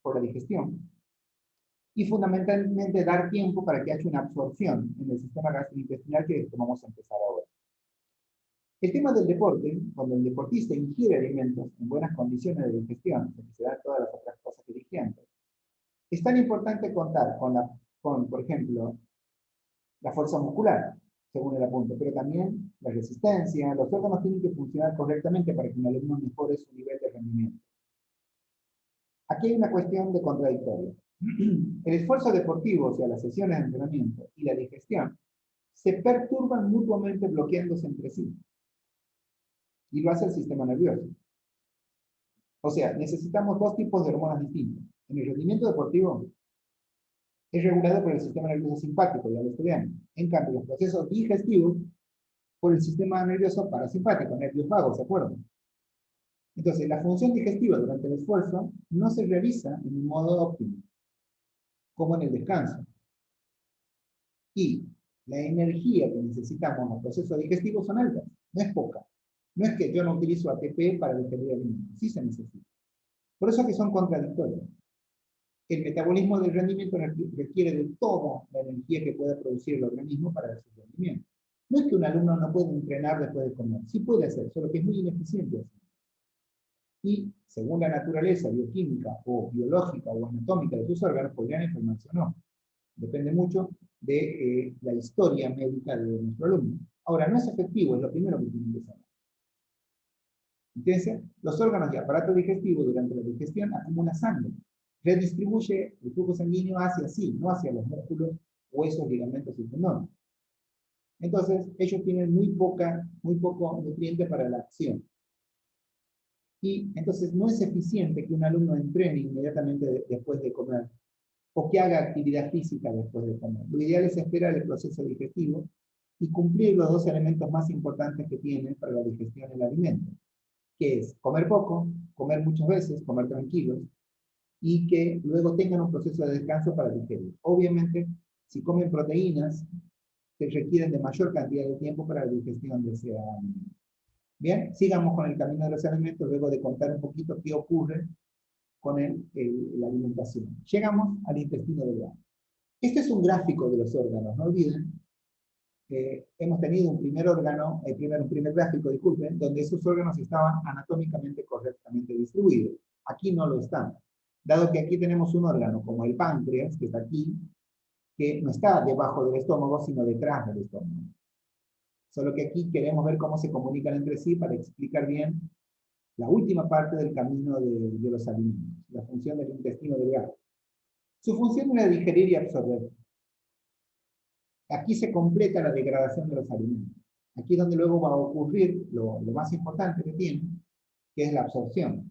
por la digestión. Y fundamentalmente dar tiempo para que haya una absorción en el sistema gastrointestinal, que vamos a empezar ahora. El tema del deporte, cuando el deportista ingiere alimentos en buenas condiciones de digestión, que se dan todas las otras cosas que dije antes, es tan importante contar con, por ejemplo, la fuerza muscular, según el apunte, pero también la resistencia. Los órganos tienen que funcionar correctamente para que un alumno mejore su nivel de rendimiento. Aquí hay una cuestión de contradictorio. El esfuerzo deportivo, o sea, las sesiones de entrenamiento y la digestión, se perturban mutuamente bloqueándose entre sí. Y lo hace el sistema nervioso. O sea, necesitamos dos tipos de hormonas distintas. En el rendimiento deportivo es regulado por el sistema nervioso simpático, ya lo estudiamos. En cambio, los procesos digestivos por el sistema nervioso parasimpático, nervios vagos, ¿se acuerdan? Entonces, la función digestiva durante el esfuerzo no se realiza en un modo óptimo, como en el descanso. Y la energía que necesitamos en los procesos digestivos son altas, no es poca. No es que yo no utilizo ATP para digerir alimentos, sí se necesita. Por eso es que son contradictorios. El metabolismo del rendimiento requiere de toda la energía que pueda producir el organismo para su rendimiento. No es que un alumno no pueda entrenar después de comer, sí puede hacer, solo que es muy ineficiente. Y según la naturaleza bioquímica o biológica o anatómica de sus órganos, podrían enfermarse o no. Depende mucho de la historia médica de nuestro alumno. Ahora, no es efectivo, es lo primero que tienen que saber. Entonces, los órganos y aparato digestivo durante la digestión acumulan sangre, redistribuye el flujo sanguíneo hacia sí, no hacia los músculos, huesos, ligamentos y tendones. Entonces, ellos tienen muy poco nutriente para la acción. Y entonces no es eficiente que un alumno entrene inmediatamente después de comer o que haga actividad física después de comer. Lo ideal es esperar el proceso digestivo y cumplir los dos elementos más importantes que tiene para la digestión del alimento, que es comer poco, comer muchas veces, comer tranquilos, y que luego tengan un proceso de descanso para digerir. Obviamente, si comen proteínas, que requieren de mayor cantidad de tiempo para la digestión de ese alimento. Bien, sigamos con el camino de los alimentos, luego de contar un poquito qué ocurre con la alimentación. Llegamos al intestino delgado. Este es un gráfico de los órganos, no olviden que hemos tenido un primer órgano, un primer gráfico, disculpen, donde esos órganos estaban anatómicamente correctamente distribuidos. Aquí no lo están. Dado que aquí tenemos un órgano como el páncreas, que está aquí, que no está debajo del estómago, sino detrás del estómago. Solo que aquí queremos ver cómo se comunican entre sí para explicar bien la última parte del camino de los alimentos, la función del intestino delgado. Su función es digerir y absorber. Aquí se completa la degradación de los alimentos. Aquí es donde luego va a ocurrir lo más importante que tiene, que es la absorción.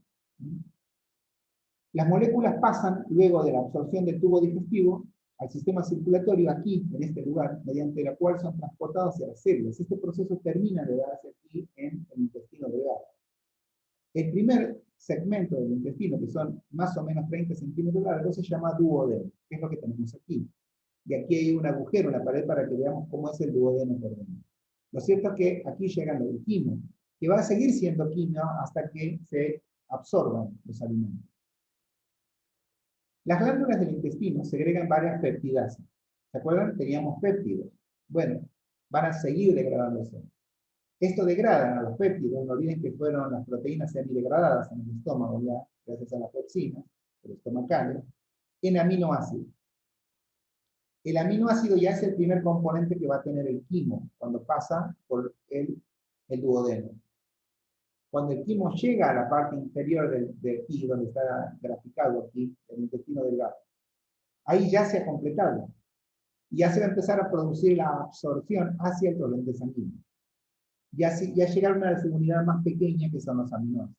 Las moléculas pasan luego de la absorción del tubo digestivo al sistema circulatorio aquí, en este lugar, mediante la cual son transportados hacia las células. Este proceso termina de darse aquí en el intestino delgado. El primer segmento del intestino, que son más o menos 30 centímetros largos, se llama duodeno, que es lo que tenemos aquí. Y aquí hay un agujero en la pared para que veamos cómo es el duodeno por dentro. Lo cierto es que aquí llega el quimo, que va a seguir siendo quimo hasta que se absorban los alimentos. Las glándulas del intestino segregan varias peptidasas. ¿Se acuerdan? Teníamos péptidos. Bueno, van a seguir degradándose. Esto degrada a los péptidos, no olviden que fueron las proteínas semidegradadas en el estómago, ya, gracias a las pepsinas, el estomacales, en aminoácidos. El aminoácido ya es el primer componente que va a tener el quimo cuando pasa por el duodeno. Cuando el quimo llega a la parte inferior de aquí, donde está graficado aquí, el intestino delgado, ahí ya se ha completado. Y ya se va a empezar a producir la absorción hacia el torrente sanguíneo. Ya llegaron a la unidad más pequeña que son los aminoácidos.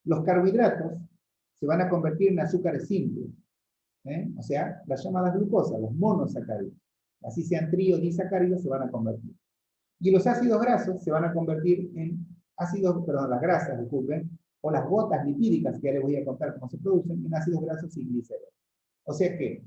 Los carbohidratos se van a convertir en azúcares simples, o sea, las llamadas glucosas, los monosacáridos. Así sean disacáridos, se van a convertir. Y los ácidos grasos se van a convertir en las grasas, disculpen, o las gotas lipídicas, que ya les voy a contar cómo se producen, en ácidos grasos y glicerols. O sea que,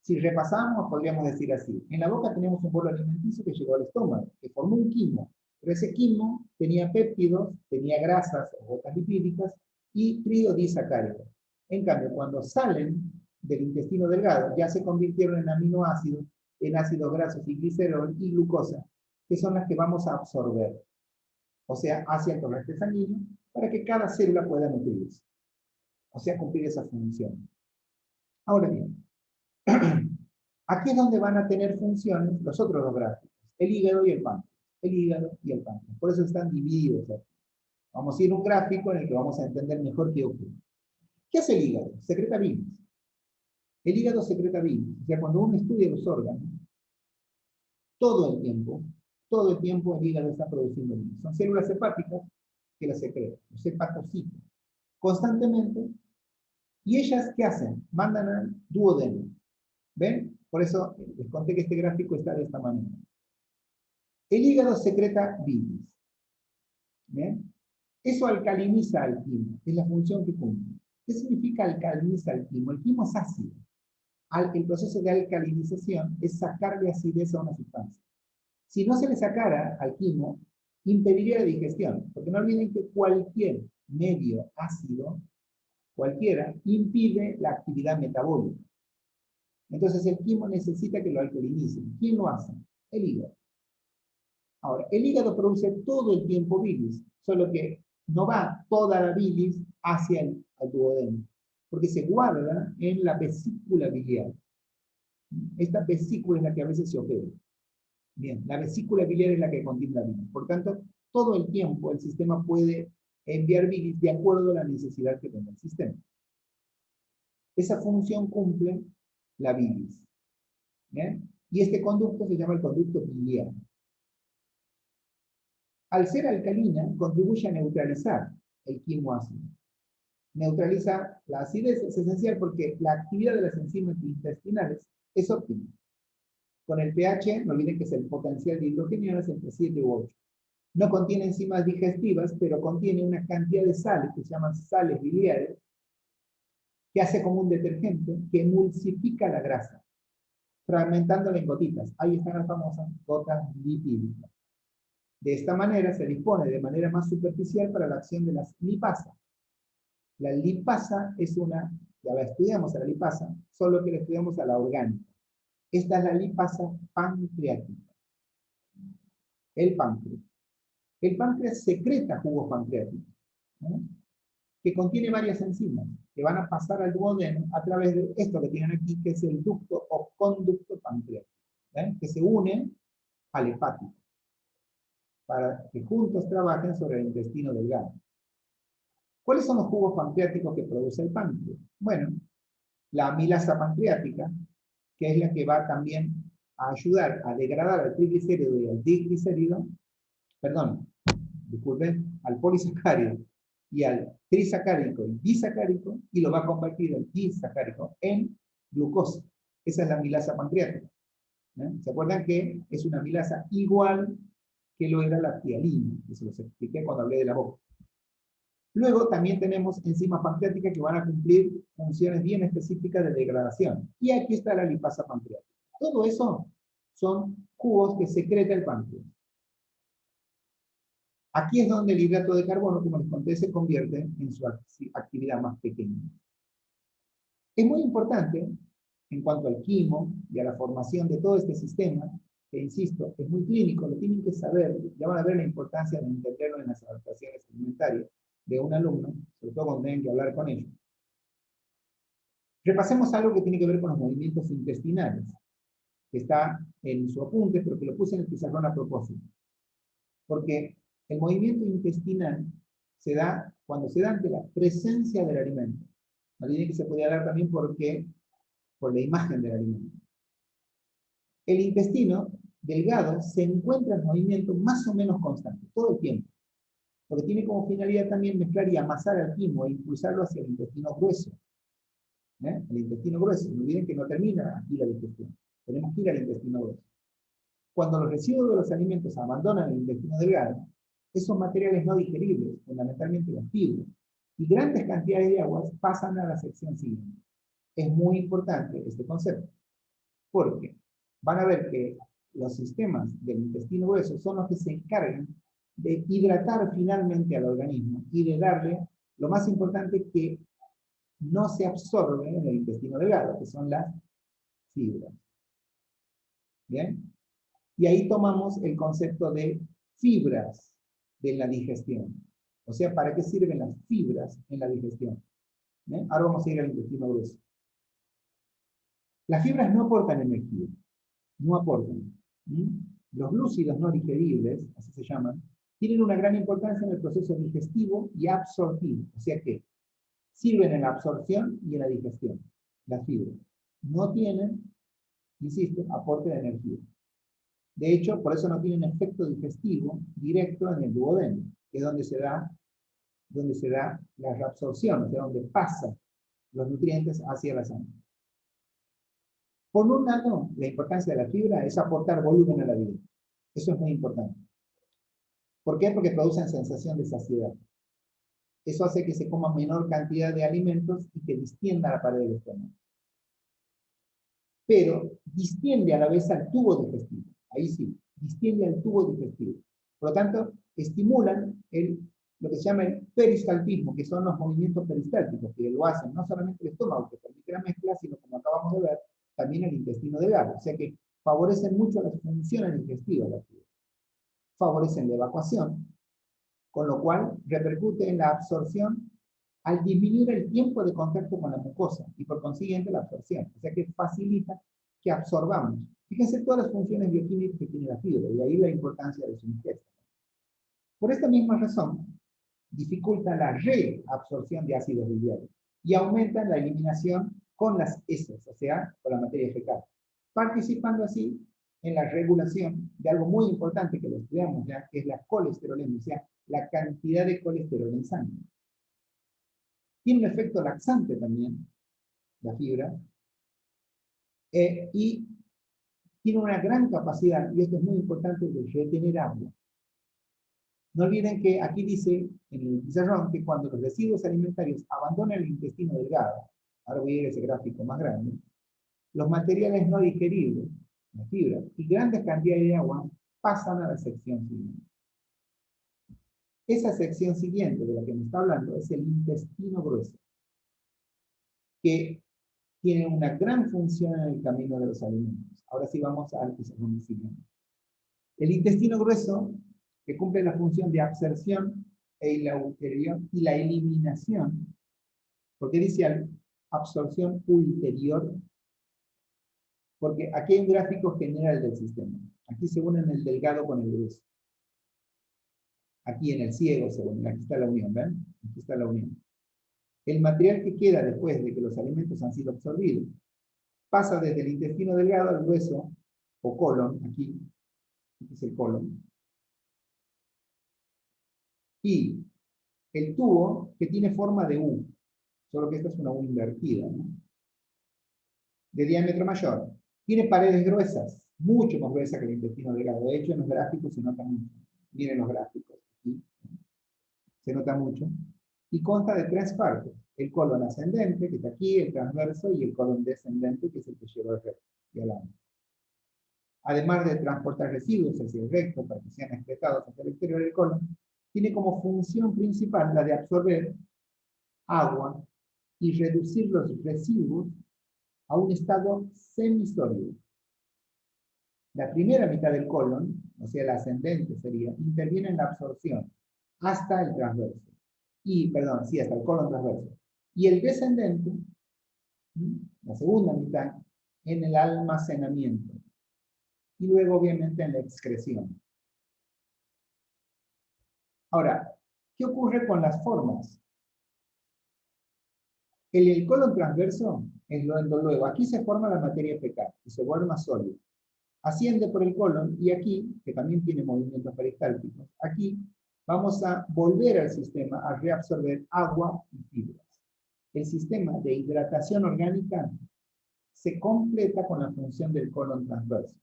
si repasamos, podríamos decir así. En la boca tenemos un bolo alimenticio que llegó al estómago, que formó un quimo. Pero ese quimo tenía péptidos, tenía grasas o gotas lipídicas y tridisacáridos. En cambio, cuando salen del intestino delgado, ya se convirtieron en aminoácidos, en ácidos grasos y glicerol y glucosa, que son las que vamos a absorber, o sea, hacia el torrente sanguíneo, para que cada célula pueda nutrirse, o sea, cumplir esa función. Ahora bien, aquí es donde van a tener funciones los otros dos gráficos, el hígado y el páncreas. El hígado y el páncreas. Por eso están divididos aquí. Vamos a ir a un gráfico en el que vamos a entender mejor qué ocurre. ¿Qué hace el hígado? Secreta bilis. El hígado secreta bilis. O sea, cuando uno estudia los órganos, todo el tiempo el hígado está produciendo bilis. Son células hepáticas que las secretan, los hepatocitos, constantemente. ¿Y ellas qué hacen? Mandan al duodeno. ¿Ven? Por eso les conté que este gráfico está de esta manera. El hígado secreta bilis. ¿Bien? Eso alcaliniza al quimo, es la función que cumple. ¿Qué significa alcaliniza al quimo? El quimo es ácido. El proceso de alcalinización es sacarle acidez a una sustancia. Si no se le sacara al quimo, impediría la digestión, porque no olviden que cualquier medio ácido, cualquiera, impide la actividad metabólica. Entonces el quimo necesita que lo alcalinice. ¿Quién lo hace? El hígado. Ahora, el hígado produce todo el tiempo bilis, solo que no va toda la bilis hacia el duodeno, porque se guarda en la vesícula biliar. Esta vesícula es la que a veces se opera. Bien, la vesícula biliar es la que contiene la bilis. Por tanto, todo el tiempo el sistema puede enviar bilis de acuerdo a la necesidad que tenga el sistema. Esa función cumple la bilis. ¿Bien? Y este conducto se llama el conducto biliar. Al ser alcalina, contribuye a neutralizar el quimo ácido. Neutraliza la acidez, es esencial porque la actividad de las enzimas intestinales es óptima. Con el pH, no olviden que es el potencial de hidrogenado, es entre 7 u 8. No contiene enzimas digestivas, pero contiene una cantidad de sales que se llaman sales biliares, que hace como un detergente que emulsifica la grasa, fragmentándola en gotitas. Ahí están las famosas gotas lipídicas. De esta manera se dispone de manera más superficial para la acción de las lipasas. La lipasa es una, ya la estudiamos a la lipasa, solo que la estudiamos a la orgánica. Esta es la lipasa pancreática. El páncreas. El páncreas secreta jugos pancreáticos, ¿no? Que contiene varias enzimas que van a pasar al duodeno a través de esto que tienen aquí, que es el ducto o conducto pancreático, ¿ven? Que se une al hepático, para que juntos trabajen sobre el intestino delgado. ¿Cuáles son los jugos pancreáticos que produce el páncreas? Bueno, la amilasa pancreática, que es la que va también a ayudar a degradar al triglicérido y al diglicérido, perdón, disculpen, al polisacárido y al trisacárico y disacárico, y lo va a convertir el disacárico en glucosa. Esa es la amilasa pancreática. ¿Se acuerdan que es una amilasa igual que lo era la tialina, que se los expliqué cuando hablé de la boca? Luego también tenemos enzimas pancreáticas que van a cumplir funciones bien específicas de degradación. Y aquí está la lipasa pancreática. Todo eso son jugos que secreta el páncreas. Aquí es donde el hidrato de carbono, como les conté, se convierte en su actividad más pequeña. Es muy importante, en cuanto al quimo y a la formación de todo este sistema, que insisto, es muy clínico, lo tienen que saber, ya van a ver la importancia de entenderlo en las adaptaciones alimentarias de un alumno, sobre todo cuando tengan que hablar con ellos. Repasemos algo que tiene que ver con los movimientos intestinales, que está en su apunte, pero que lo puse en el pizarrón a propósito. Porque el movimiento intestinal se da cuando se da ante la presencia del alimento. No olviden que se puede hablar también por la imagen del alimento. El intestino delgado se encuentra en movimiento más o menos constante, todo el tiempo. Porque tiene como finalidad también mezclar y amasar al quimo e impulsarlo hacia el intestino grueso. El intestino grueso, no olviden que no termina aquí la digestión. Tenemos que ir al intestino grueso. Cuando los residuos de los alimentos abandonan el intestino delgado, esos materiales no digeribles, fundamentalmente las fibras, y grandes cantidades de aguas pasan a la sección siguiente. Es muy importante este concepto, porque van a ver que los sistemas del intestino grueso son los que se encargan de hidratar finalmente al organismo y de darle lo más importante que no se absorbe en el intestino delgado, que son las fibras. ¿Bien? Y ahí tomamos el concepto de fibras de la digestión. O sea, ¿para qué sirven las fibras en la digestión? Ahora vamos a ir al intestino grueso. Las fibras no aportan energía, no aportan. Los glúcidos no digeribles, así se llaman, tienen una gran importancia en el proceso digestivo y absortivo. O sea que sirven en la absorción y en la digestión. Las fibras no tienen, insisto, aporte de energía. De hecho, por eso no tienen efecto digestivo directo en el duodeno, que es donde se da la reabsorción, o sea, donde pasan los nutrientes hacia la sangre. Por un lado, la importancia de la fibra es aportar volumen a la vida. Eso es muy importante. ¿Por qué? Porque producen sensación de saciedad. Eso hace que se coma menor cantidad de alimentos y que distienda la pared del estómago. Pero distiende a la vez al tubo digestivo. Ahí sí, distiende al tubo digestivo. Por lo tanto, estimulan lo que se llama el peristaltismo, que son los movimientos peristálticos, que lo hacen no solamente el estómago, que permite la mezcla, sino, como acabamos de ver, también el intestino delgado. O sea que favorecen mucho las funciones digestivas. Favorecen la evacuación, con lo cual repercute en la absorción al disminuir el tiempo de contacto con la mucosa y por consiguiente la absorción. O sea que facilita que absorbamos. Fíjense todas las funciones bioquímicas que tiene la fibra, y ahí la importancia de su ingesta. Por esta misma razón, dificulta la reabsorción de ácidos biliares y aumentan la eliminación con las heces, o sea, con la materia fecal, participando así en la regulación de algo muy importante que lo estudiamos ya, que es la colesterolemia, o sea, la cantidad de colesterol en sangre. Tiene un efecto laxante también, la fibra, y tiene una gran capacidad, y esto es muy importante, de retener agua. No olviden que aquí dice en el pizarrón que cuando los residuos alimentarios abandonan el intestino delgado, ahora voy a ir a ese gráfico más grande, los materiales no digeribles, las fibras, y grandes cantidades de agua pasan a la sección siguiente. Esa sección siguiente de la que me está hablando es el intestino grueso, que tiene una gran función en el camino de los alimentos. Ahora sí vamos al pizarrón siguiente. El intestino grueso, que cumple la función de absorción y la eliminación, porque dice absorción ulterior, porque aquí hay un gráfico general del sistema. Aquí se unen el delgado con el grueso. Aquí en el ciego se unen, aquí está la unión, ¿ven? Aquí está la unión. El material que queda después de que los alimentos han sido absorbidos pasa desde el intestino delgado al grueso o colon, aquí es el colon, y el tubo que tiene forma de U, solo que esta es una U invertida, ¿no? De diámetro mayor. Tiene paredes gruesas, mucho más gruesas que el intestino delgado. De hecho, en los gráficos se nota mucho. Miren los gráficos, aquí se nota mucho. Y consta de 3 partes. El colon ascendente, que está aquí, el transverso, y el colon descendente, que es el que lleva el recto y al ancho. Además de transportar residuos hacia el recto para que sean excretados hacia el exterior del colon, tiene como función principal la de absorber agua y reducir los residuos a un estado semisólido. La primera mitad del colon, o sea, la ascendente sería, interviene en la absorción hasta el transverso. Hasta el colon transverso. Y el descendente, la segunda mitad, en el almacenamiento. Y luego, obviamente, en la excreción. Ahora, ¿qué ocurre con las formas? El colon transverso es luego. Aquí se forma la materia fecal y se vuelve más sólida. Asciende por el colon y aquí, que también tiene movimientos peristálticos, aquí vamos a volver al sistema a reabsorber agua y fibras. El sistema de hidratación orgánica se completa con la función del colon transverso,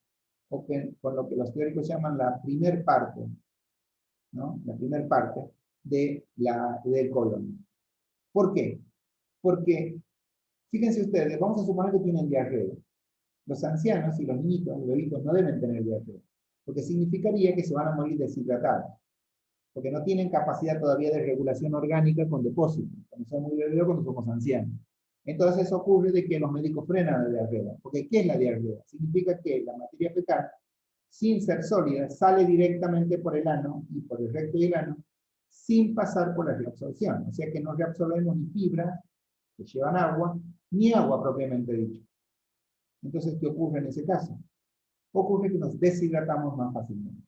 o con lo que los teóricos llaman la primer parte, ¿no? La primer parte del colon. ¿Por qué? Porque, fíjense ustedes, vamos a suponer que tienen diarrea. Los ancianos y los niñitos, los bebitos, no deben tener diarrea, porque significaría que se van a morir deshidratados, porque no tienen capacidad todavía de regulación orgánica con depósitos, cuando son muy bebés, cuando somos ancianos. Entonces ocurre de que los médicos frenan la diarrea, porque ¿qué es la diarrea? Significa que la materia fecal sin ser sólida, sale directamente por el ano y por el recto y el ano, sin pasar por la reabsorción. O sea que no reabsorbemos ni fibras que llevan agua, ni agua propiamente dicho. Entonces, ¿qué ocurre en ese caso? Ocurre que nos deshidratamos más fácilmente.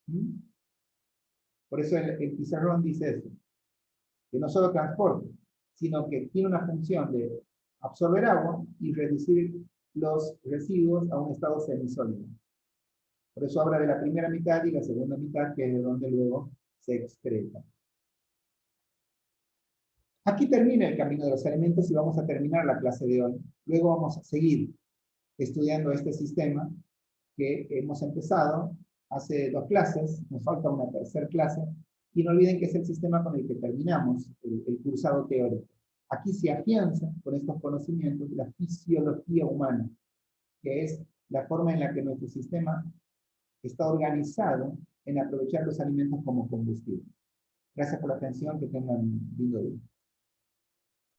¿Mm? Por eso el pizarrón dice eso, que no solo transporta, sino que tiene una función de absorber agua y reducir los residuos a un estado semisólido. Por eso habla de la primera mitad y la segunda mitad, que es de donde luego se excreta. Aquí termina el camino de los alimentos y vamos a terminar la clase de hoy. Luego vamos a seguir estudiando este sistema que hemos empezado hace 2 clases, nos falta una tercera clase, y no olviden que es el sistema con el que terminamos el cursado teórico. Aquí se afianza con estos conocimientos la fisiología humana, que es la forma en la que nuestro sistema está organizado en aprovechar los alimentos como combustible. Gracias por la atención, que tengan un lindo día.